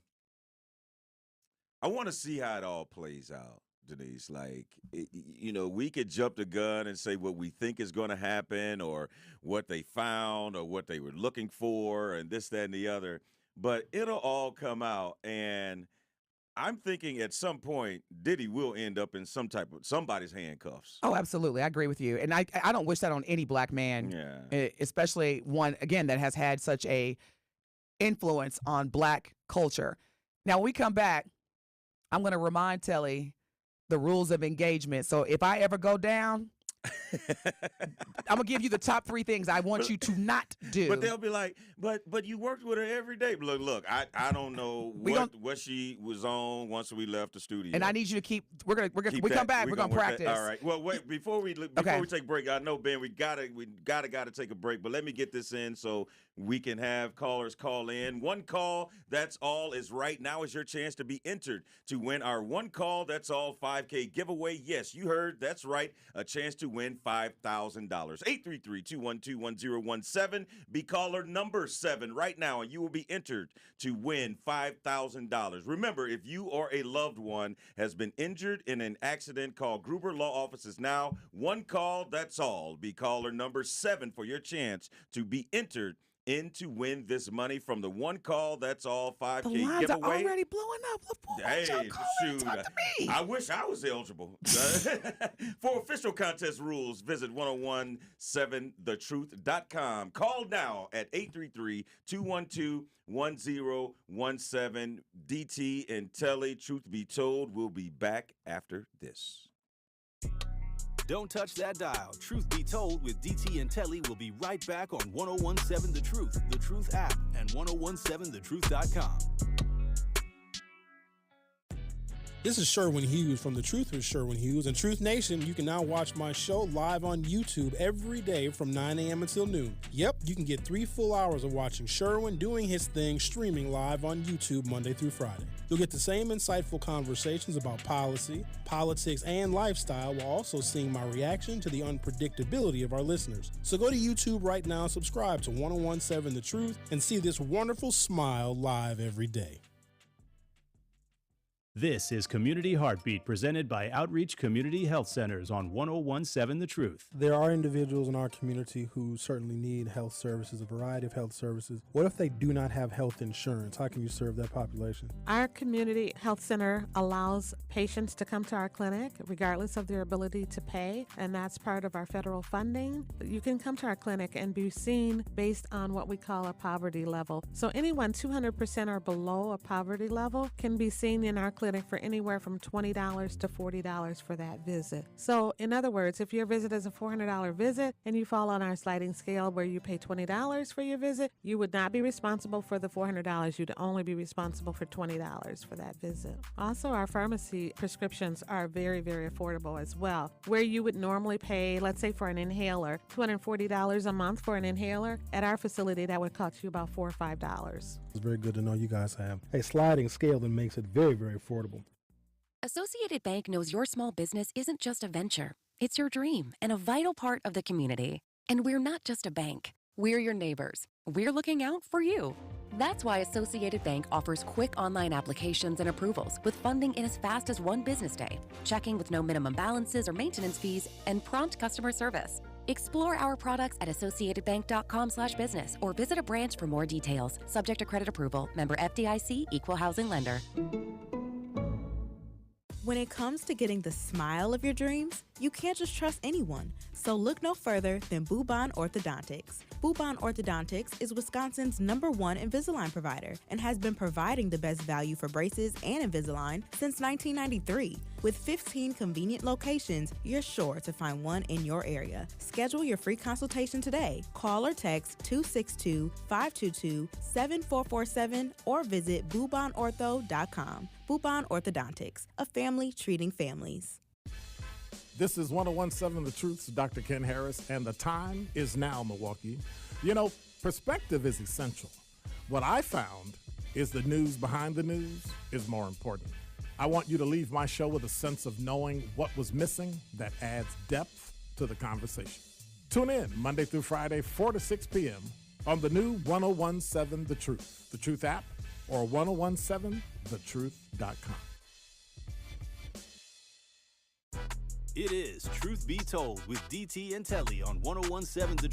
see how it all plays out, Denise. Like, we could jump the gun and say what we think is going to happen or what they found or what they were looking for and this, that, and the other. But it'll all come out, and I'm thinking at some point Diddy will end up in somebody's handcuffs. Oh, absolutely. I agree with you. And I don't wish that on any black man, especially one, again, that has had such a influence on black culture. Now, when we come back, I'm going to remind Telly the rules of engagement. So if I ever go down, I'm going to give you the top 3 things I want you to not do. But they'll be like, but you worked with her every day. Look, I don't know what she was on once we left the studio. And I need you to keep, we come back, we're going to practice. All right. Well, wait, before we take a break, I know, Ben, we gotta take a break, but let me get this in so we can have callers call in. One call, that's all is right. Now is your chance to be entered to win our one call, that's all 5K giveaway. Yes, you heard, that's right. A chance to win $5,000. 833-212-1017. Be caller number 7 right now, and you will be entered to win $5,000. Remember, if you or a loved one has been injured in an accident, call Gruber Law Offices now. One call, that's all. Be caller number 7 for your chance to be entered in to win this money from the one call, that's all 5K the lines giveaway. Are already blowing up. Hey, shoot. Talk to me. I wish I was eligible. For official contest rules, visit 1017thetruth.com. Call now at 833-212-1017. DT&Telly, truth be told, we'll be back after this. Don't touch that dial. Truth Be Told with DT&Telly will be right back on 1017 The Truth app, and 1017thetruth.com. This is Sherwin Hughes from The Truth with Sherwin Hughes. And Truth Nation, you can now watch my show live on YouTube every day from 9 a.m. until noon. Yep, you can get 3 full hours of watching Sherwin doing his thing streaming live on YouTube Monday through Friday. You'll get the same insightful conversations about policy, politics, and lifestyle while also seeing my reaction to the unpredictability of our listeners. So go to YouTube right now and subscribe to 1017 The Truth and see this wonderful smile live every day. This is Community Heartbeat, presented by Outreach Community Health Centers on 1017 The Truth. There are individuals in our community who certainly need health services, a variety of health services. What if they do not have health insurance? How can you serve that population? Our community health center allows patients to come to our clinic regardless of their ability to pay, and that's part of our federal funding. You can come to our clinic and be seen based on what we call a poverty level. So anyone 200% or below a poverty level can be seen in our clinic for anywhere from $20 to $40 for that visit. So in other words, if your visit is a $400 visit and you fall on our sliding scale where you pay $20 for your visit, you would not be responsible for the $400. You'd only be responsible for $20 for that visit. Also, our pharmacy prescriptions are very, very affordable as well. Where you would normally pay, let's say for an inhaler, $240 a month for an inhaler, at our facility that would cost you about $4 or $5. It's very good to know you guys have a sliding scale that makes it very, very affordable. Associated Bank knows your small business isn't just a venture. It's your dream and a vital part of the community. And we're not just a bank. We're your neighbors. We're looking out for you. That's why Associated Bank offers quick online applications and approvals with funding in as fast as one business day, checking with no minimum balances or maintenance fees, and prompt customer service. Explore our products at associatedbank.com/business or visit a branch for more details. Subject to credit approval. Member FDIC, Equal Housing Lender. When it comes to getting the smile of your dreams, you can't just trust anyone. So look no further than Bubon Orthodontics. Bubon Orthodontics is Wisconsin's #1 Invisalign provider and has been providing the best value for braces and Invisalign since 1993. With 15 convenient locations, you're sure to find one in your area. Schedule your free consultation today. Call or text 262-522-7447 or visit bubonortho.com. Bubon Orthodontics, a family treating families. This is 101.7 The Truth's Dr. Ken Harris, and the time is now, Milwaukee. You know, perspective is essential. What I found is the news behind the news is more important. I want you to leave my show with a sense of knowing what was missing that adds depth to the conversation. Tune in Monday through Friday, 4 to 6 p.m. on the new 101.7 The Truth app, or 1017thetruth.com. It is Truth Be Told with DT&Telly on 1017 The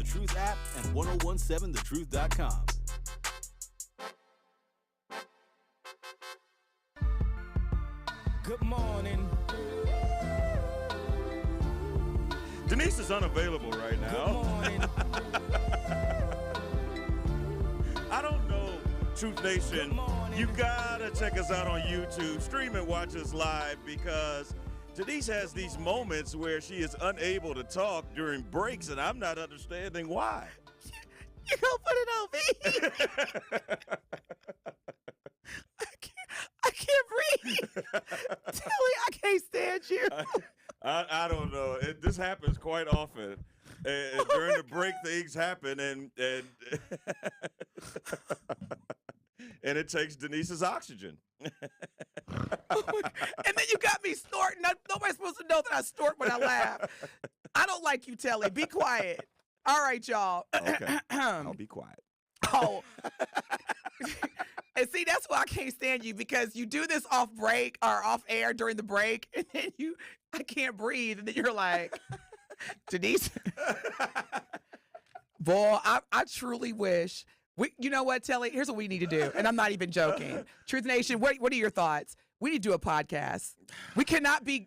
Truth app, and 1017thetruth.com. Good morning. Denise is unavailable right now. Good morning. I don't know, Truth Nation. You gotta check us out on YouTube. Stream and watch us live, because Denise has these moments where she is unable to talk during breaks, and I'm not understanding why. You gonna put it on me? I can't breathe. Telly, I can't stand you. I don't know. This happens quite often. And during the break, things happen, and and it takes Denise's oxygen. And then you got me snorting. Nobody's supposed to know that I snort when I laugh. I don't like you, Telly. Be quiet. All right, y'all. Okay. I'll be quiet. Oh. And see, that's why I can't stand you, because you do this off break or off air during the break, and then I can't breathe, and then you're like, Denise. Boy, I truly wish. You know what, Telly? Here's what we need to do, and I'm not even joking. Truth Nation, what are your thoughts? We need to do a podcast. We cannot be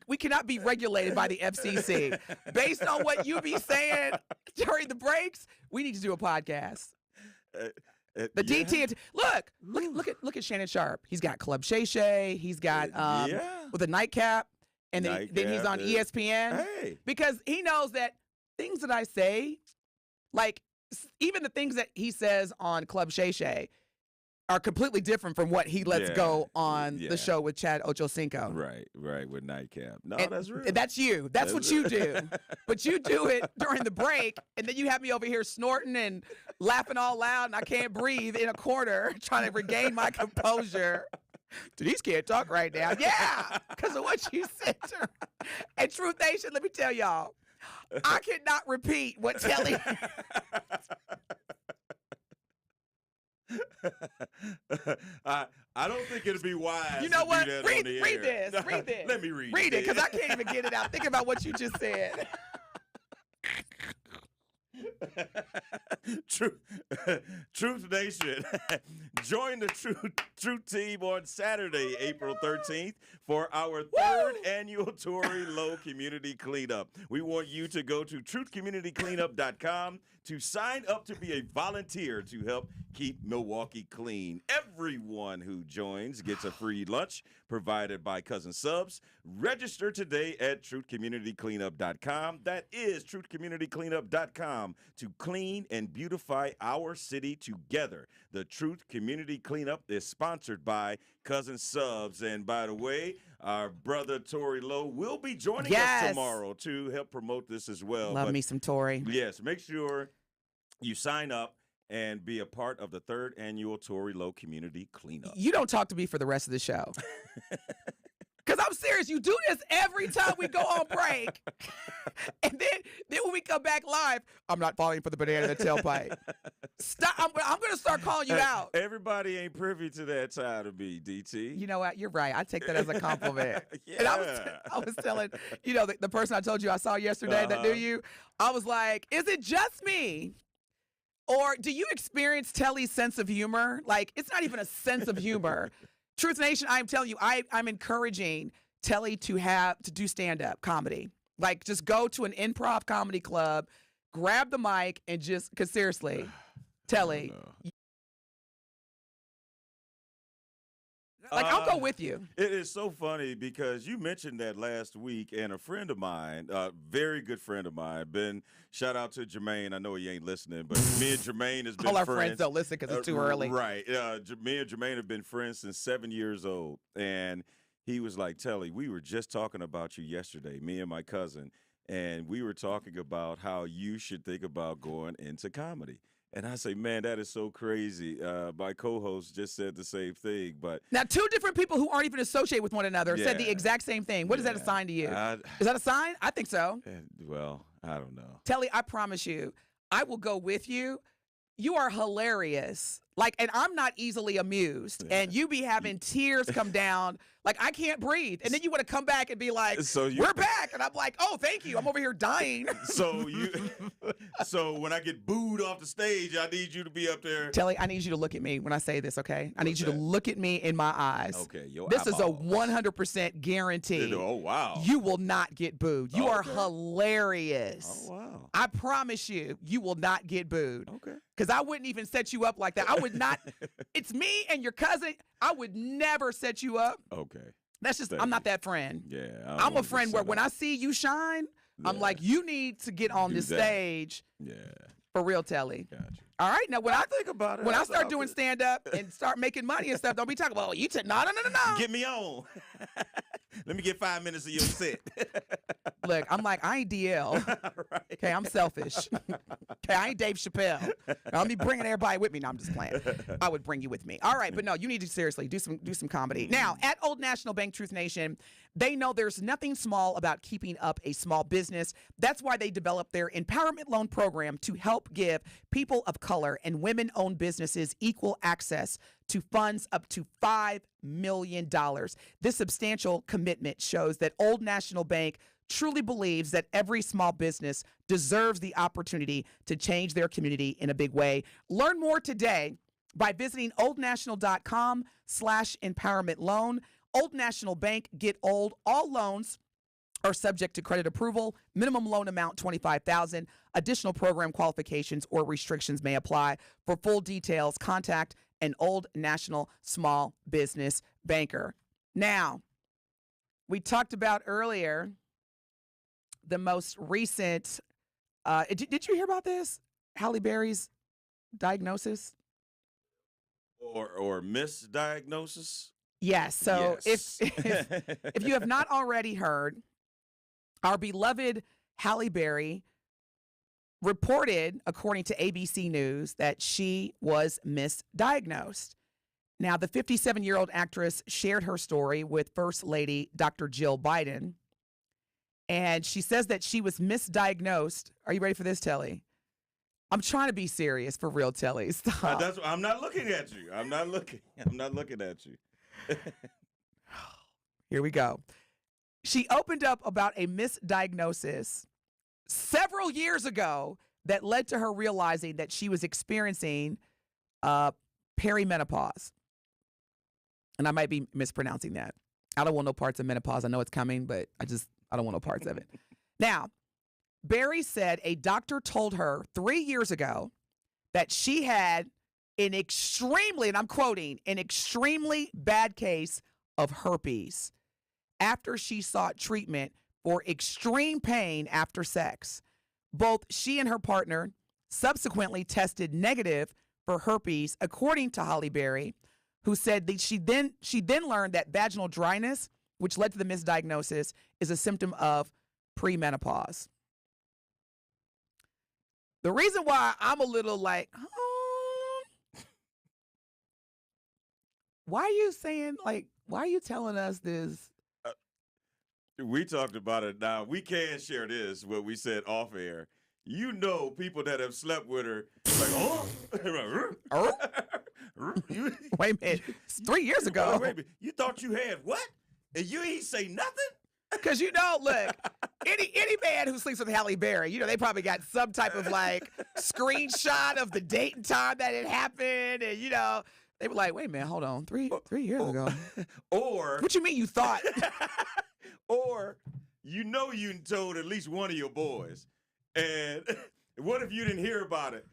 regulated by the FCC. Based on what you be saying during the breaks, we need to do a podcast. The DT. Look at Shannon Sharp. He's got Club Shay Shay. He's got with a nightcap, and then he's on ESPN. Hey. Because he knows that things that I say, like even the things that he says on Club Shay Shay, are completely different from what he lets go on the show with Chad Ochocinco. Right, with nightcap. No, and that's real. That's you. That's what you do. But you do it during the break, and then you have me over here snorting and laughing all loud, and I can't breathe in a corner trying to regain my composure. Denise can't talk right now. Yeah, because of what you said to her. And Truth Nation, let me tell y'all, I cannot repeat what Telly. I don't think it'd be wise. You know what? Do that Read on the this. air. Read this. Let me read it, because I can't even get it out. Think about what you just said. Truth Nation, join the Truth Team on Saturday, April 13th, for our third annual Tory Low Community Cleanup. We want you to go to truthcommunitycleanup.com to sign up to be a volunteer to help keep Milwaukee clean. Everyone who joins gets a free lunch provided by Cousin Subs. Register today at truthcommunitycleanup.com. That is truthcommunitycleanup.com to clean and beautify our city together. The Truth Community Cleanup is sponsored by Cousin Subs. And by the way, our brother Tory Lowe will be joining us tomorrow to help promote this as well. Love me some Tory. Yes, make sure you sign up and be a part of the third annual Tory Lowe Community Cleanup. You don't talk to me for the rest of the show. Because I'm serious. You do this every time we go on break. And then when we come back live, I'm not falling for the banana in the tailpipe. Stop. I'm going to start calling you out. Everybody ain't privy to that side of me, DT. You know what? You're right. I take that as a compliment. Yeah. And I was telling, the person I told you I saw yesterday that knew you, I was like, is it just me? Or do you experience Telly's sense of humor? Like, it's not even a sense of humor. Truth Nation, I'm telling you, I'm encouraging Telly to do stand-up comedy. Like, just go to an improv comedy club, grab the mic, and because seriously, Telly, I'll go with you. It is so funny because you mentioned that last week, and a friend of mine, a very good friend of mine, shout out to Jermaine. I know he ain't listening, but me and Jermaine has been All our friends. friends don't listen because it's too early. Right. Me and Jermaine have been friends since 7 years old. And he was like, Telly, we were just talking about you yesterday, me and my cousin, and we were talking about how you should think about going into comedy. And I say, man, that is so crazy. My co-host just said the same thing. But now, two different people who aren't even associated with one another said the exact same thing. What is that a sign to you? Is that a sign? I think so. Well, I don't know. Telly, I promise you, I will go with you. You are hilarious. And I'm not easily amused. Yeah. And you be having tears come down. I can't breathe. And then you want to come back and be like, we're back. And I'm like, oh, thank you. I'm over here dying. So when I get booed off the stage, I need you to be up there. Telly, I need you to look at me when I say this, okay? I need you to look at me in my eyes. Okay. This is a 100% guarantee. Oh, wow. You will not get booed. You are hilarious. Oh, wow. I promise you, you will not get booed. Okay. Because I wouldn't even set you up like that. I would not. It's me and your cousin. I would never set you up. Okay. That's just, I'm not that friend. Yeah. I'm a friend where when I see you shine, I'm like, you need to get on this stage. Yeah. For real, Telly. Gotcha. All right. Now, when I think about it, when I start doing stand up and start making money and stuff, don't be talking about, no. Get me on. Let me get 5 minutes of your set. Look, I'm like, I ain't DL. Right. Okay, I'm selfish. Okay, I ain't Dave Chappelle. I'll be bringing everybody with me. No, I'm just playing. I would bring you with me. All right, but no, you need to seriously do some comedy. Now, at Old National Bank Truth Nation, they know there's nothing small about keeping up a small business. That's why they developed their empowerment loan program to help give people of color and women-owned businesses equal access to funds up to $5 million. This substantial commitment shows that Old National Bank truly believes that every small business deserves the opportunity to change their community in a big way. Learn more today by visiting oldnational.com/empowerment loan. Old National Bank, get old. All loans are subject to credit approval. Minimum loan amount $25,000. Additional program qualifications or restrictions may apply. For full details, contact an Old National small business banker. Now, we talked about earlier the most recent, did you hear about this? Halle Berry's diagnosis? Or misdiagnosis? Yes. So yes. if you have not already heard, our beloved Halle Berry reported, according to ABC News, that she was misdiagnosed. Now, the 57-year-old actress shared her story with First Lady Dr. Jill Biden, and she says that she was misdiagnosed. Are you ready for this, Telly? I'm trying to be serious, for real, Telly. Stop. I'm not looking at you. I'm not looking at you. Here we go. She opened up about a misdiagnosis several years ago that led to her realizing that she was experiencing perimenopause. And I might be mispronouncing that. I don't want no parts of menopause. I know it's coming, but I don't want no parts of it. Now, Berry said a doctor told her 3 years ago that she had an extremely, and I'm quoting, an extremely bad case of herpes after she sought treatment for extreme pain after sex. Both she and her partner subsequently tested negative for herpes, according to Halle Berry, who said that she then learned that vaginal dryness, which led to the misdiagnosis, is a symptom of premenopause. The reason why I'm a little like, why are you telling us this? We talked about it now. We can share this, what we said off air. you know people that have slept with her, Wait a minute. It's 3 years ago. Wait a minute. You thought you had what? And you ain't say nothing? Because, look, any man who sleeps with Halle Berry, they probably got some type of, screenshot of the date and time that it happened. And, they were like, wait a minute, hold on. Three years ago. Or. What you mean you thought? Or, you told at least one of your boys. And what if you didn't hear about it?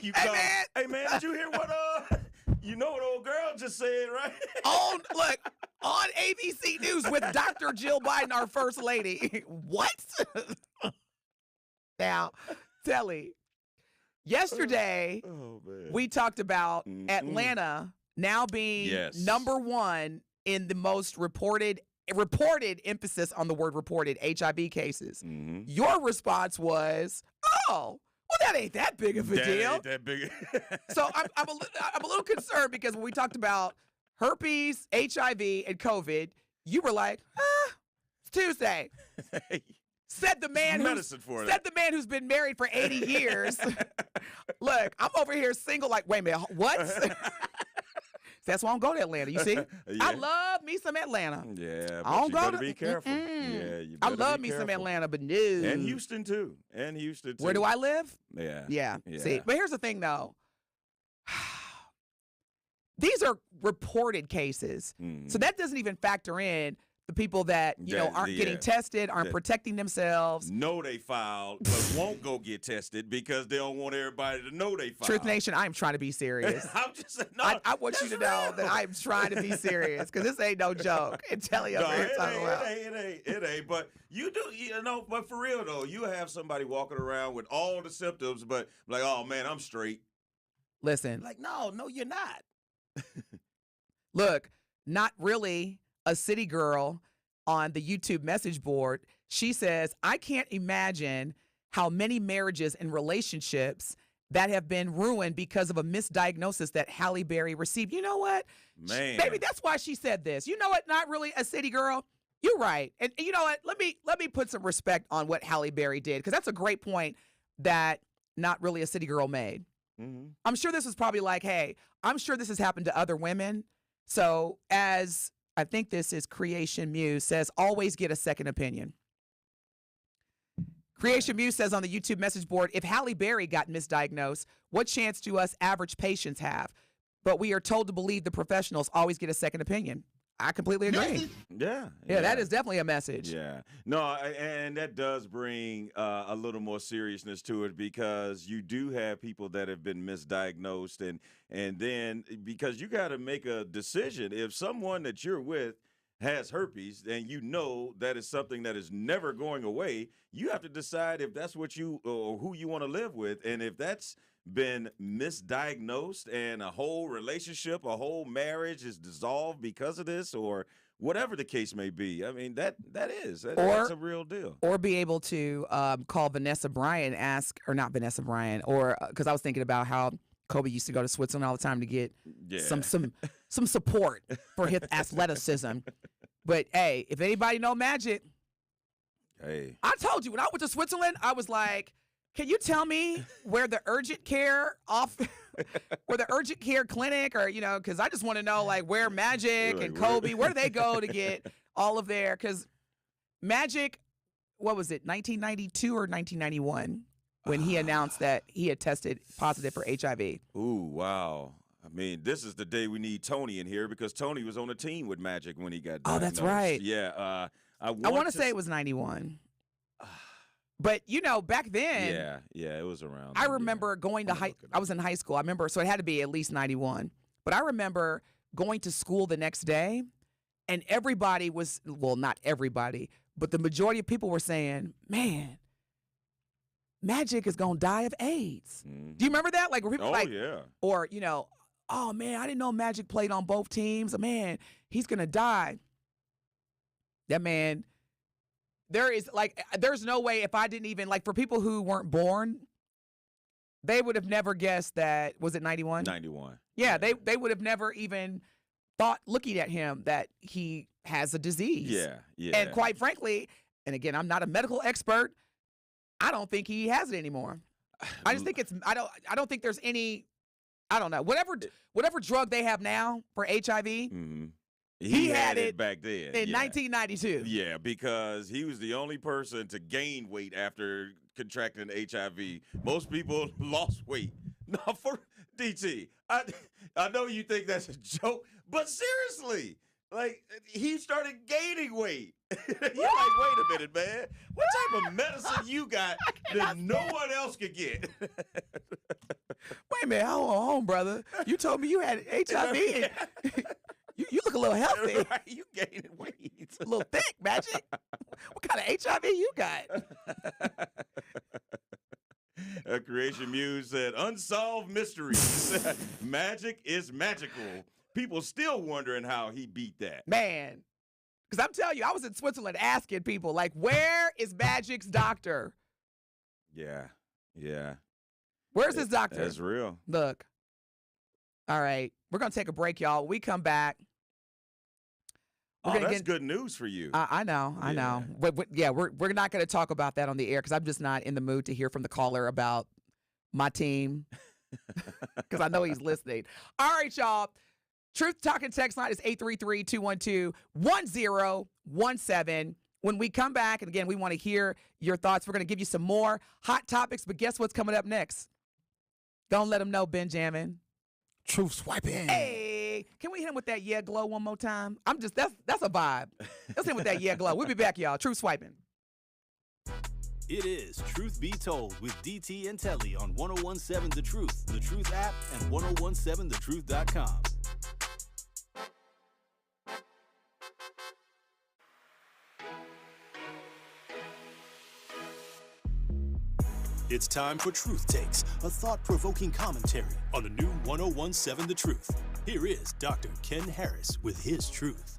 You call, hey, man, did you hear what, what old girl just said, right? On ABC News with Dr. Jill Biden, our first lady. What? Now, Telly, yesterday we talked about Atlanta now being number one in the most reported emphasis on the word reported HIV cases. Mm-hmm. Your response was, oh, well, that ain't that big of a deal. Ain't that big. So I'm a little concerned because when we talked about herpes, HIV, and COVID, you were like, it's Tuesday. Said the man who's been married for 80 years. Look, I'm over here single, wait a minute, what? That's why I don't go to Atlanta, you see? Yeah. I love me some Atlanta. Yeah, I don't you go better be careful. Yeah, you I better love be me careful. some Atlanta, but no. And Houston, too. Where do I live? Yeah. See, but here's the thing, though. These are reported cases. So that doesn't even factor in the people that, aren't getting tested, aren't protecting themselves. Know they filed, but won't go get tested because they don't want everybody to know they filed. Truth Nation, I am trying to be serious. I'm just saying, I want you to know that I am trying to be serious because this ain't no joke. And Telly over here talking about. It ain't. But you do, but for real, though, you have somebody walking around with all the symptoms, but like, oh, man, I'm straight. Listen. Like, no, you're not. Look, not really a city girl on the YouTube message board. She says, I can't imagine how many marriages and relationships that have been ruined because of a misdiagnosis that Halle Berry received. You know what? Man. Maybe that's why she said this. You know what? Not really a city girl. You're right. And you know what? Let me put some respect on what Halle Berry did, because that's a great point that not really a city girl made. Mm-hmm. I'm sure this is probably like, hey, I'm sure this has happened to other women. So as I think this is Creation Muse says, always get a second opinion. Creation Muse says on the YouTube message board, if Halle Berry got misdiagnosed, what chance do us average patients have? But we are told to believe the professionals always get a second opinion. I completely agree. Yeah, that is definitely a message. Yeah. No, and that does bring a little more seriousness to it, because you do have people that have been misdiagnosed, and then because you got to make a decision. If someone that you're with has herpes and you know that is something that is never going away, you have to decide if that's what you or who you want to live with. And if that's been misdiagnosed and a whole relationship, a whole marriage is dissolved because of this, or whatever the case may be, I mean, that's a real deal. Or be able to call Vanessa Bryant, or because I was thinking about how Kobe used to go to Switzerland all the time to get some support for his athleticism. But hey, if anybody know Magic, hey, I told you when I went to Switzerland, I was like, can you tell me where the urgent care clinic, or because I just want to know like where Magic and Kobe, where do they go to get all of their, because Magic, what was it, 1992 or 1991 when he announced that he had tested positive for HIV. Ooh, wow. I mean, this is the day we need Tony in here, because Tony was on a team with Magic when he got diagnosed. Oh, that's right. Yeah. I want to say it was 91. But, back then. Yeah, it was around. I remember going to I was in high school. I remember, so it had to be at least 91. But I remember going to school the next day, and everybody was, well, not everybody, but the majority of people were saying, man, Magic is going to die of AIDS. Mm-hmm. Do you remember that? Like, were people yeah. Or, oh, man, I didn't know Magic played on both teams. Man, he's going to die. That man... There's no way, if I didn't even, for people who weren't born, they would have never guessed that, was it 91? 91. Yeah, they would have never even thought, looking at him, that he has a disease. Yeah. And quite frankly, and again, I'm not a medical expert, I don't think he has it anymore. I just think I don't think there's any, I don't know. Whatever drug they have now for HIV, he had it back then. In 1992. Yeah, because he was the only person to gain weight after contracting HIV. Most people lost weight. No, for DT, I know you think that's a joke, but seriously, like, he started gaining weight. You're like, wait a minute, man. What type of medicine you got that no one else could get? Wait a minute, hold on, brother. You told me you had HIV. You look a little healthy. Right, you gaining weight. A little thick, Magic. What kind of HIV you got? A Creation Muse said, unsolved mysteries. Magic is magical. People still wondering how he beat that. Man, because I'm telling you, I was in Switzerland asking people, like, where is Magic's doctor? Yeah. Where's his doctor? That's real. Look. All right. We're going to take a break, y'all. When we come back. That's good news for you. I know. But we're not going to talk about that on the air because I'm just not in the mood to hear from the caller about my team because I know he's listening. All right, y'all. Truth Talking text line is 833-212-1017. When we come back, and again, we want to hear your thoughts. We're going to give you some more hot topics, but guess what's coming up next? Don't let them know, Benjamin. Truth swiping. Hey, can we hit him with that yeah glow one more time? That's a vibe. Let's hit him with that yeah glow. We'll be back, y'all. Truth swiping. It is Truth Be Told with DT and Telly on 1017 The Truth, The Truth app, and 1017thetruth.com. It's time for Truth Takes, a thought-provoking commentary on the new 1017 The Truth. Here is Dr. Ken Harris with his truth.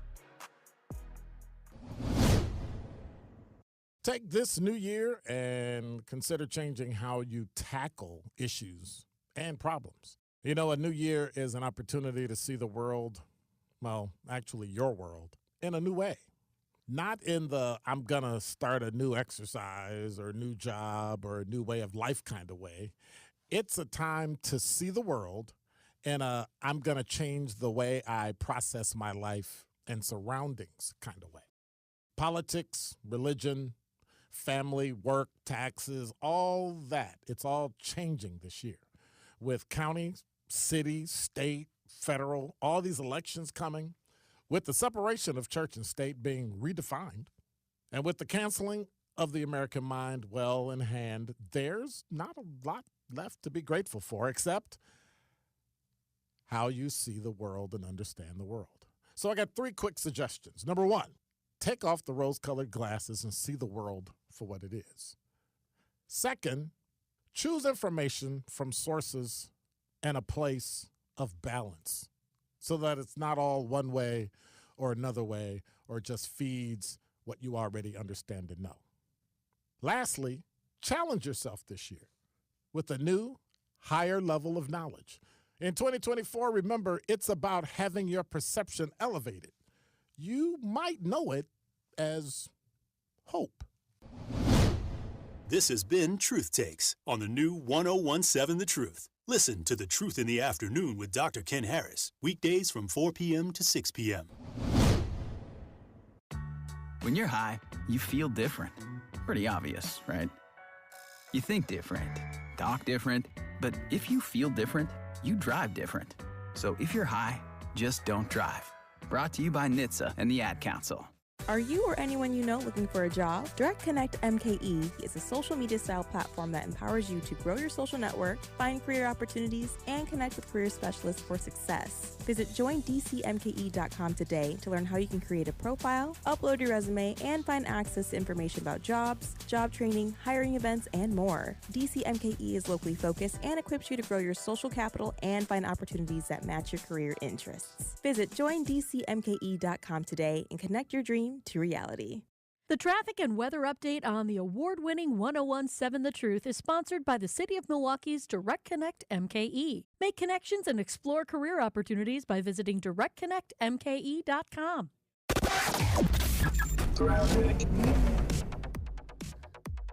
Take this new year and consider changing how you tackle issues and problems. You know, a new year is an opportunity to see the world, well, actually your world, in a new way. Not in the I'm going to start a new exercise or a new job or a new way of life kind of way. It's a time to see the world in a I'm going to change the way I process my life and surroundings kind of way. Politics, religion, family, work, taxes, all that. It's all changing this year with county, city, state, federal, all these elections coming. With the separation of church and state being redefined, and with the canceling of the American mind well in hand, there's not a lot left to be grateful for except how you see the world and understand the world. So I got 3 quick suggestions. Number 1, take off the rose-colored glasses and see the world for what it is. Second, choose information from sources and a place of balance, so that it's not all one way or another way or just feeds what you already understand and know. Lastly, challenge yourself this year with a new, higher level of knowledge. In 2024, remember, it's about having your perception elevated. You might know it as hope. This has been Truth Takes on the new 1017 The Truth. Listen to The Truth in the Afternoon with Dr. Ken Harris, weekdays from 4 p.m. to 6 p.m. When you're high, you feel different. Pretty obvious, right? You think different, talk different, but if you feel different, you drive different. So if you're high, just don't drive. Brought to you by NHTSA and the Ad Council. Are you or anyone you know looking for a job? Direct Connect MKE is a social media style platform that empowers you to grow your social network, find career opportunities, and connect with career specialists for success. Visit joindcmke.com today to learn how you can create a profile, upload your resume, and find access to information about jobs, job training, hiring events, and more. DCMKE is locally focused and equips you to grow your social capital and find opportunities that match your career interests. Visit joindcmke.com today and connect your dream to reality. The traffic and weather update on the award-winning 1017 The Truth is sponsored by the City of Milwaukee's Direct Connect MKE. Make connections and explore career opportunities by visiting directconnectmke.com.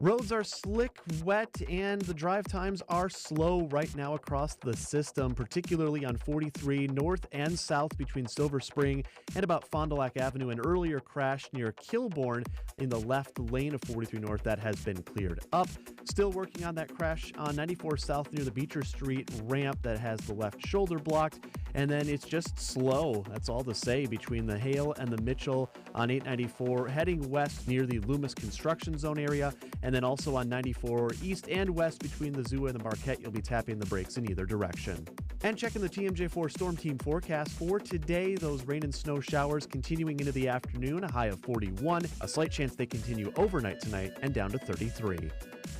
Roads are slick, wet, and the drive times are slow right now across the system, particularly on 43 north and south between Silver Spring and about Fond du Lac Avenue. An earlier crash near Kilbourne in the left lane of 43 north that has been cleared up. Still working on that crash on 94 south near the Beecher Street ramp that has the left shoulder blocked. And then it's just slow. That's all to say between the Hale and the Mitchell on 894 heading west near the Loomis construction zone area. And then also on 94 east and west between the Zoo and the Marquette, you'll be tapping the brakes in either direction. And checking the TMJ4 Storm Team forecast for today, those rain and snow showers continuing into the afternoon, a high of 41, a slight chance they continue overnight tonight and down to 33.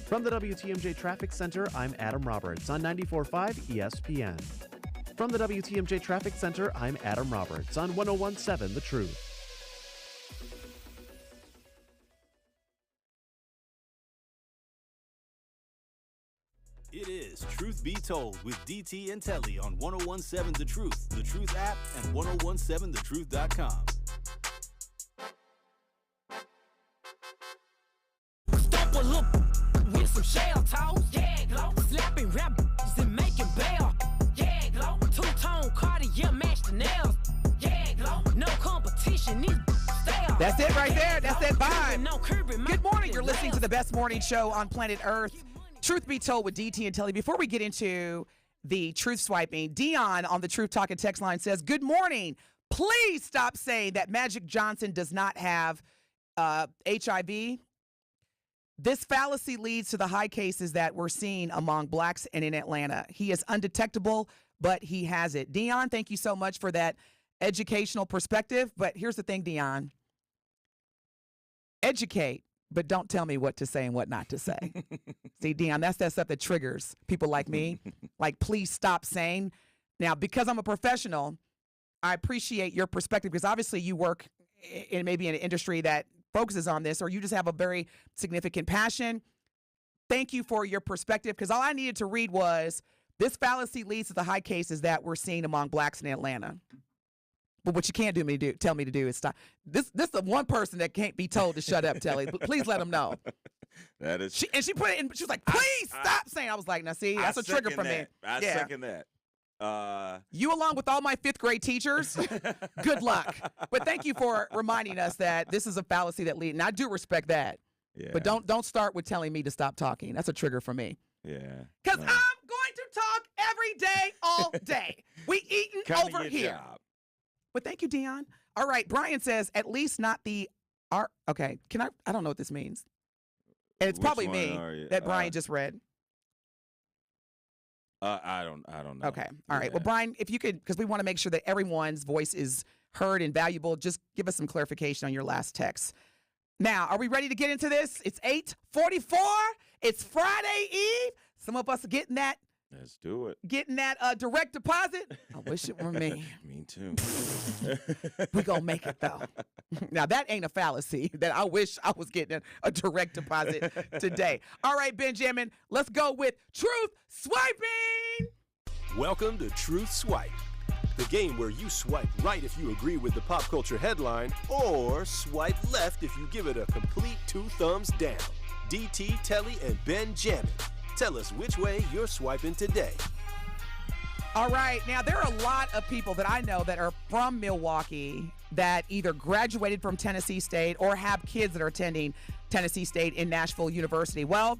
From the WTMJ Traffic Center, I'm Adam Roberts on 94.5 ESPN. From the WTMJ Traffic Center, I'm Adam Roberts on 101.7 The Truth. It is Truth Be Told with DT&Telly on 101.7 The Truth app, and 1017thetruth.com. Double up with some shell toes, yeah, glow. Slapping rappers and making bail, yeah, glow. Two-tone Cartier match the nails, yeah, glow. No competition, these stale. That's it right there. That's that vibe. Good morning. You're listening to the best morning show on planet Earth. Truth Be Told with DT&Telly. Before we get into the truth swiping, Dion on the Truth Talking text line says, good morning. Please stop saying that Magic Johnson does not have HIV. This fallacy leads to the high cases that we're seeing among blacks and in Atlanta. He is undetectable, but he has it. Dion, thank you so much for that educational perspective. But here's the thing, Dion. Educate, but don't tell me what to say and what not to say. See, Dion, that's that stuff that triggers people like me. Like, please stop saying. Now, because I'm a professional, I appreciate your perspective, because obviously you work in maybe an industry that focuses on this, or you just have a very significant passion. Thank you for your perspective, because all I needed to read was, this fallacy leads to the high cases that we're seeing among blacks in Atlanta. But what you can't tell me to do is stop. This is the one person that can't be told to shut up, Telly. Please let them know. That is. She put it in. She was like, "Please stop saying." I was like, "Now, see, that's a trigger for me." I second that. You, along with all my fifth grade teachers, good luck. But thank you for reminding us that this is a fallacy that leads. And I do respect that. Yeah. But don't start with telling me to stop talking. That's a trigger for me. Yeah. Because I'm going to talk every day, all day. We eating over here. Job. But thank you, Dion. All right, Brian says, at least not the art. Okay, I don't know what this means. And it's probably me that Brian just read. I don't know. Okay, all right. Well, Brian, if you could, because we want to make sure that everyone's voice is heard and valuable, just give us some clarification on your last text. Now, are we ready to get into this? It's 8:44. It's Friday Eve. Some of us are getting that. Let's do it. Getting that direct deposit. I wish it were me. Me too. We gonna make it though. Now that ain't a fallacy. That I wish I was getting a direct deposit today. All right, Benjamin, let's go with Truth Swiping. Welcome to Truth Swipe, the game where you swipe right if you agree with the pop culture headline, or swipe left if you give it a complete 2 thumbs down. DT, Telly, and Benjamin. Tell us which way you're swiping today. All right. Now, there are a lot of people that I know that are from Milwaukee that either graduated from Tennessee State or have kids that are attending Tennessee State in Nashville University. Well,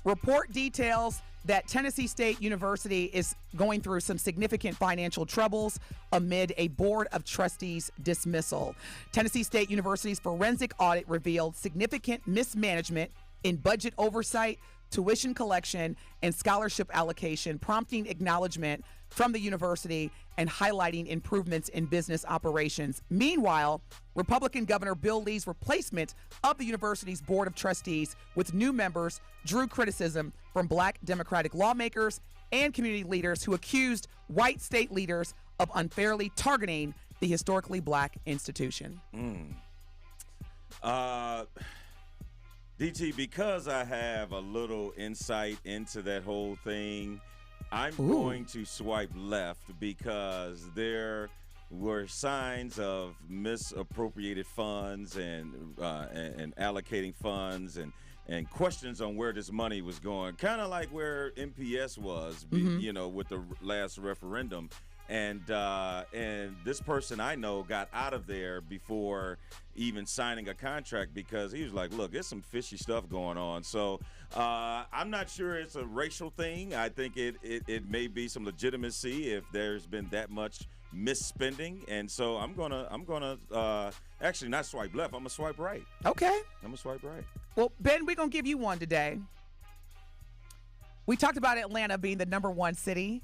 report details that Tennessee State University is going through some significant financial troubles amid a Board of Trustees dismissal. Tennessee State University's forensic audit revealed significant mismanagement in budget oversight, tuition collection, and scholarship allocation, prompting acknowledgement from the university and highlighting improvements in business operations. Meanwhile, Republican Governor Bill Lee's replacement of the university's Board of Trustees with new members drew criticism from Black Democratic lawmakers and community leaders who accused white state leaders of unfairly targeting the historically Black institution. DT, because I have a little insight into that whole thing, I'm going to swipe left because there were signs of misappropriated funds and allocating funds and questions on where this money was going, kind of like where MPS was, with the last referendum. And this person I know got out of there before even signing a contract because he was like, look, there's some fishy stuff going on. So I'm not sure it's a racial thing. I think it may be some legitimacy if there's been that much misspending. And so I'm gonna actually not swipe left. I'm gonna swipe right. Okay. I'm gonna swipe right. Well, Ben, we're gonna give you one today. We talked about Atlanta being the #1 city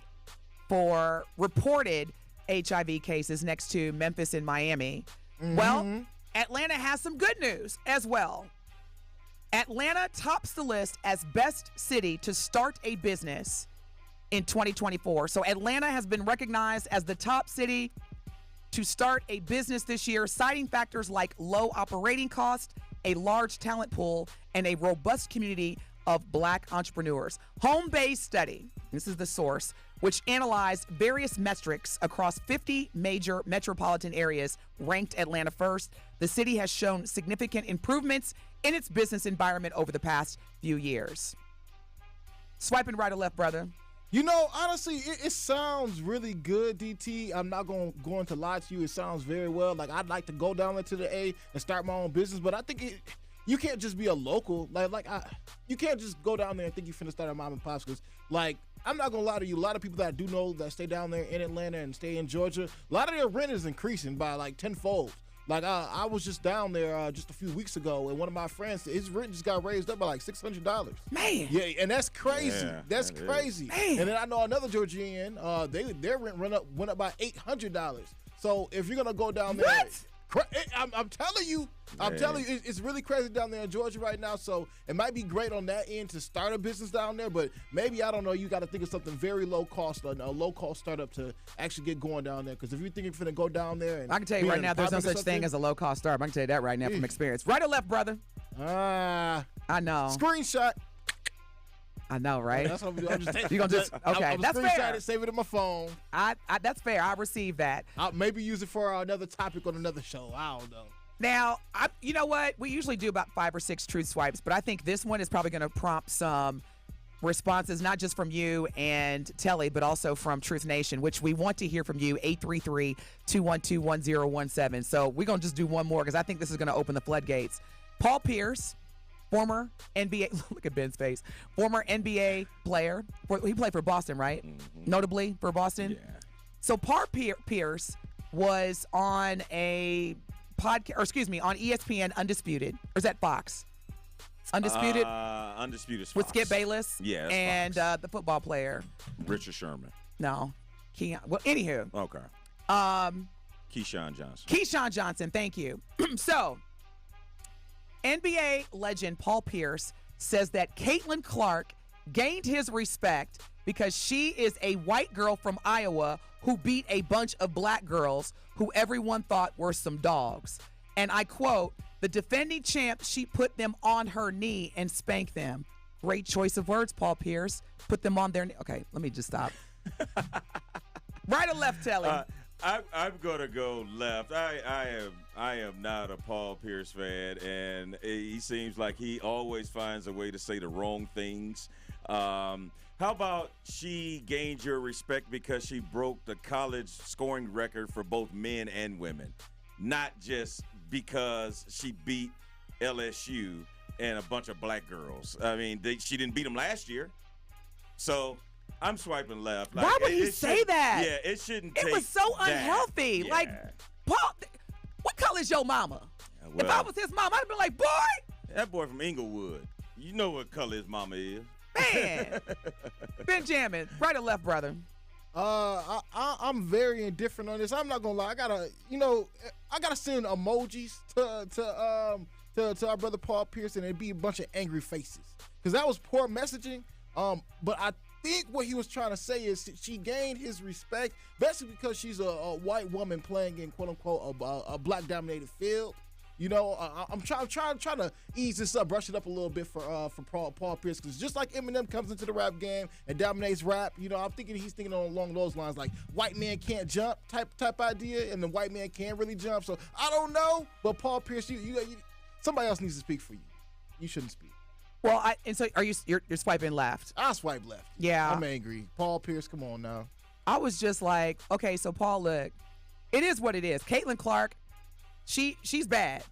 for reported HIV cases next to Memphis and Miami. Well, Atlanta has some good news as well. Atlanta tops the list as best city to start a business in 2024. So Atlanta has been recognized as the top city to start a business this year, citing factors like low operating cost, a large talent pool, and a robust community of Black entrepreneurs. Home-based study, this is the source, which analyzed various metrics across 50 major metropolitan areas, ranked Atlanta first. The city has shown significant improvements in its business environment over the past few years. Swiping right or left, brother? You know, honestly, it sounds really good, DT. I'm not going to lie to you. It sounds very well. Like, I'd like to go down there to the A and start my own business, but I think you can't just be a local. You can't just go down there and think you're finna start a mom and pops. Because, I'm not going to lie to you. A lot of people that I do know that stay down there in Atlanta and stay in Georgia, a lot of their rent is increasing by tenfold. I was just down there just a few weeks ago, and one of my friends, his rent just got raised up by $600. Man. Yeah, and that's crazy. Yeah, that's that crazy. Man. And then I know another Georgian, their rent went up by $800. So if you're going to go down there. What? I'm telling you, it's really crazy down there in Georgia right now. So it might be great on that end to start a business down there, but maybe, I don't know, you got to think of something very low cost, a low cost startup to actually get going down there. Because if you think you're going to go down there, and I can tell you right now, there's no such thing as a low cost startup. I can tell you that right now from experience. Right or left, brother? I know. Screenshot. I know, right? That's what I'm doing. You gonna just okay? I'm That's fair. It, save it in my phone. That's fair. I received that. I'll maybe use it for another topic on another show. I don't know. Now, you know what? We usually do about 5 or 6 truth swipes, but I think this one is probably going to prompt some responses, not just from you and Telly, but also from Truth Nation, which we want to hear from you, 833-212-1017. So we're going to just do one more because I think this is going to open the floodgates. Paul Pierce, former NBA, look at Ben's face, former NBA player. He played for Boston, right? Mm-hmm. Notably for Boston. Yeah. So Paul Pierce was on a podcast, or excuse me, on ESPN Undisputed. Or is that Fox? Undisputed? Undisputed Fox. With Skip Bayless? Yeah, and the football player. Richard Sherman. No. Well, anywho. Okay. Keyshawn Johnson. Keyshawn Johnson, thank you. So, NBA legend Paul Pierce says that Caitlin Clark gained his respect because she is a white girl from Iowa who beat a bunch of black girls who everyone thought were some dogs. And I quote, "The defending champ, she put them on her knee and spanked them." Great choice of words, Paul Pierce. Put them on their knee. Okay, let me just stop. Right or left, Telly? I'm gonna go left. I am not a Paul Pierce fan, and he seems like he always finds a way to say the wrong things. How about she gained your respect because she broke the college scoring record for both men and women, not just because she beat LSU and a bunch of black girls. I mean, she didn't beat them last year, so I'm swiping left. Why would he say that? Yeah, it shouldn't. It was so unhealthy. Yeah. Like, Paul, what color is your mama? Well, if I was his mom, I'd have been like, boy. That boy from Inglewood. You know what color his mama is. Man. Benjamin, right or left, brother? I'm very indifferent on this. I'm not gonna lie. I gotta send emojis to our brother Paul Pierce, and it'd be a bunch of angry faces because that was poor messaging. But I think what he was trying to say is she gained his respect basically because she's a white woman playing in quote unquote a black dominated field. You know, I'm trying to ease this up, brush it up a little bit for Paul Pierce, because just like Eminem comes into the rap game and dominates rap, you know, I'm thinking he's thinking along those lines, like white man can't jump type idea, and the white man can't really jump. So I don't know, but Paul Pierce, you somebody else needs to speak for you. You shouldn't speak. Well, so you're swiping left? I swipe left. Yeah. I'm angry. Paul Pierce, come on now. I was just like, okay, so Paul, look, it is what it is. Caitlin Clark, she's bad.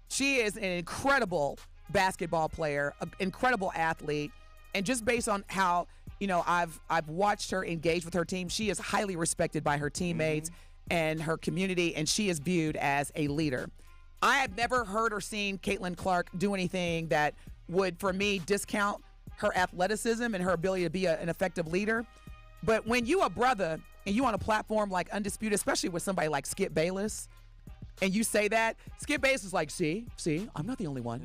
She is an incredible basketball player, an incredible athlete, and just based on how I've watched her engage with her team, she is highly respected by her teammates and her community, and she is viewed as a leader. I have never heard or seen Caitlin Clark do anything that would, for me, discount her athleticism and her ability to be an effective leader. But when you a brother and you on a platform like Undisputed, especially with somebody like Skip Bayless, and you say that, Skip Bayless is like, see, I'm not the only one.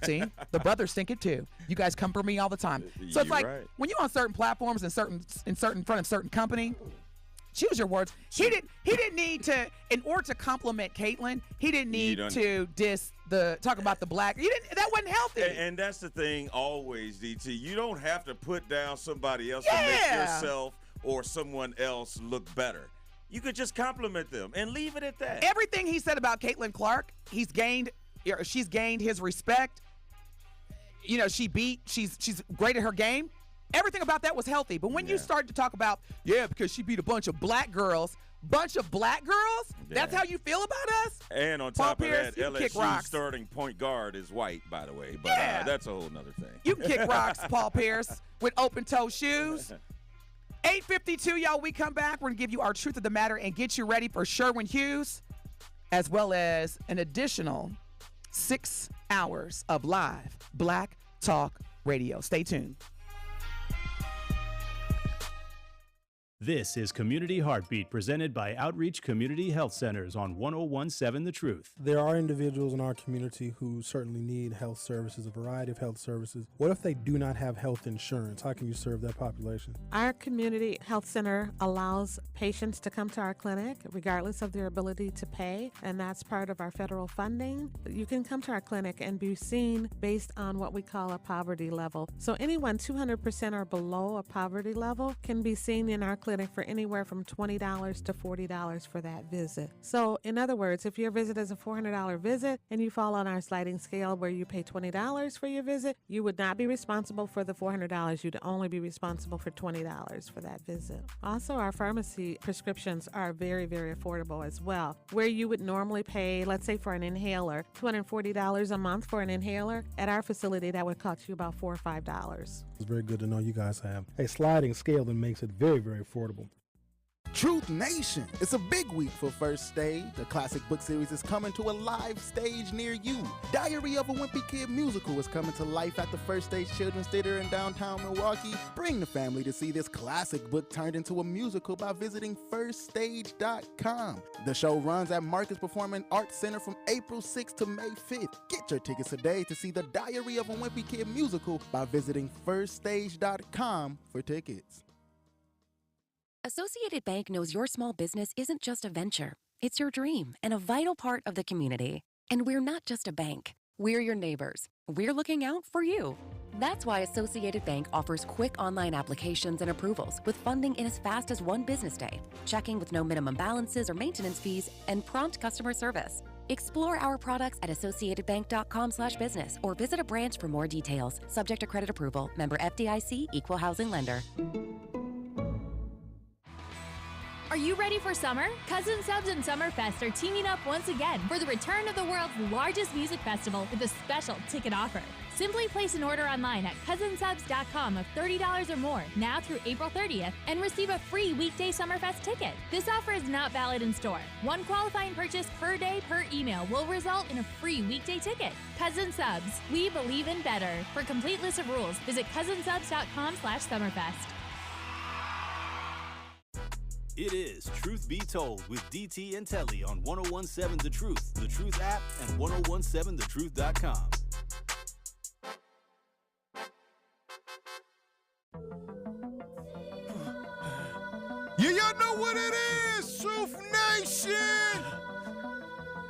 See, the brothers think it too. You guys come for me all the time. So it's like, when you're on certain platforms and in front of certain company, choose your words. He didn't need to, in order to compliment Caitlin, he didn't need to talk about the black. That wasn't healthy. And that's the thing always, DT. You don't have to put down somebody else to make yourself or someone else look better. You could just compliment them and leave it at that. Everything he said about Caitlin Clark, she's gained his respect. She's great at her game. Everything about that was healthy. But when you start to talk about, because she beat a bunch of black girls, that's how you feel about us? And on top of that, LSU starting point guard is white, by the way. But that's a whole nother thing. You can kick rocks, Paul Pierce, with open-toe shoes. 8:52, y'all. We come back. We're going to give you our truth of the matter and get you ready for Sherwin Hughes, as well as an additional 6 hours of live Black Talk Radio. Stay tuned. This is Community Heartbeat, presented by Outreach Community Health Centers on 1017 The Truth. There are individuals in our community who certainly need health services, a variety of health services. What if they do not have health insurance? How can you serve that population? Our community health center allows patients to come to our clinic regardless of their ability to pay, and that's part of our federal funding. You can come to our clinic and be seen based on what we call a poverty level. So anyone 200% or below a poverty level can be seen in our clinic for anywhere from $20 to $40 for that visit. So in other words, if your visit is a $400 visit and you fall on our sliding scale where you pay $20 for your visit, you would not be responsible for the $400. You'd only be responsible for $20 for that visit. Also, our pharmacy prescriptions are very, very affordable as well. Where you would normally pay, let's say for an inhaler, $240 a month for an inhaler, at our facility that would cost you about $4 or $5. It's very good to know you guys have a sliding scale that makes it very, very affordable. Truth Nation. It's a big week for First Stage. The classic book series is coming to a live stage near you. Diary of a Wimpy Kid musical is coming to life at the First Stage Children's Theater in downtown Milwaukee. Bring the family to see this classic book turned into a musical by visiting firststage.com. The show runs at Marcus Performing Arts Center from April 6th to May 5th. Get your tickets today to see the Diary of a Wimpy Kid musical by visiting firststage.com for tickets. Associated Bank knows your small business isn't just a venture. It's your dream and a vital part of the community. And we're not just a bank. We're your neighbors. We're looking out for you. That's why Associated Bank offers quick online applications and approvals with funding in as fast as one business day, checking with no minimum balances or maintenance fees, and prompt customer service. Explore our products at associatedbank.com/business or visit a branch for more details. Subject to credit approval. Member FDIC, Equal Housing Lender. Are you ready for summer? Cousin Subs and Summerfest are teaming up once again for the return of the world's largest music festival with a special ticket offer. Simply place an order online at cousinsubs.com of $30 or more now through April 30th and receive a free weekday Summerfest ticket. This offer is not valid in store. One qualifying purchase per day per email will result in a free weekday ticket. Cousin Subs, we believe in better. For a complete list of rules, visit cousinsubs.com/Summerfest. It is Truth Be Told with DT&Telly on 1017 The Truth app, and 1017thetruth.com. Yeah, y'all know what it is, Truth Nation!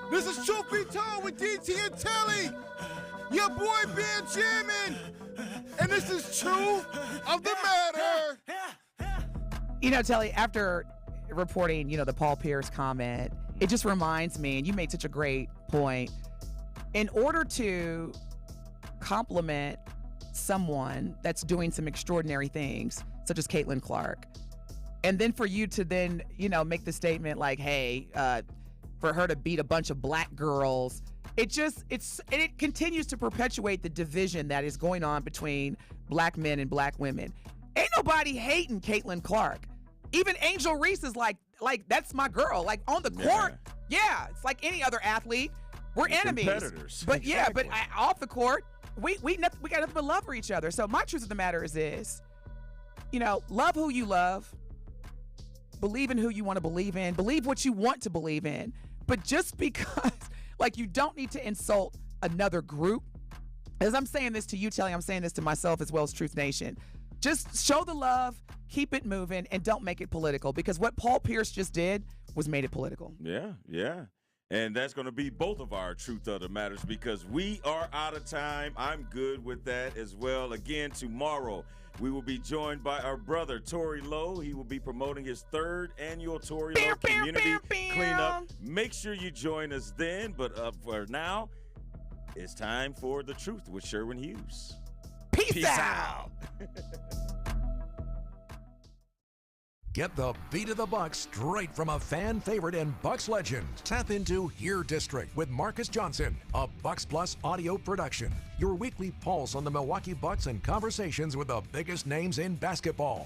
This is Truth Be Told with DT&Telly, your boy Benjamin, and this is Truth of the Matter. Telly, after reporting, the Paul Pierce comment, it just reminds me, and you made such a great point, in order to compliment someone that's doing some extraordinary things, such as Caitlin Clark, and then for you to then, make the statement like, hey, for her to beat a bunch of black girls, it continues to perpetuate the division that is going on between black men and black women. Ain't nobody hating Caitlin Clark. Even Angel Reese is like that's my girl. Like on the court, yeah, it's like any other athlete. We're enemies, competitors. But exactly. Off the court, we got nothing but love for each other. So my truth of the matter is this: love who you love, believe in who you want to believe in, believe what you want to believe in. But just because, you don't need to insult another group. As I'm saying this to you, Tellin, I'm saying this to myself as well as Truth Nation. Just show the love, keep it moving, and don't make it political, because what Paul Pierce just did was made it political. Yeah. And that's going to be both of our truth of the matters, because we are out of time. I'm good with that as well. Again, tomorrow we will be joined by our brother, Tory Lowe. He will be promoting his 3rd annual Tory Lowe Community Cleanup. Make sure you join us then. But for now, it's time for The Truth with Sherwin Hughes. Peace out. Get the beat of the Bucks straight from a fan favorite and Bucks legend. Tap into Here District with Marcus Johnson, a Bucks Plus audio production. Your weekly pulse on the Milwaukee Bucks and conversations with the biggest names in basketball.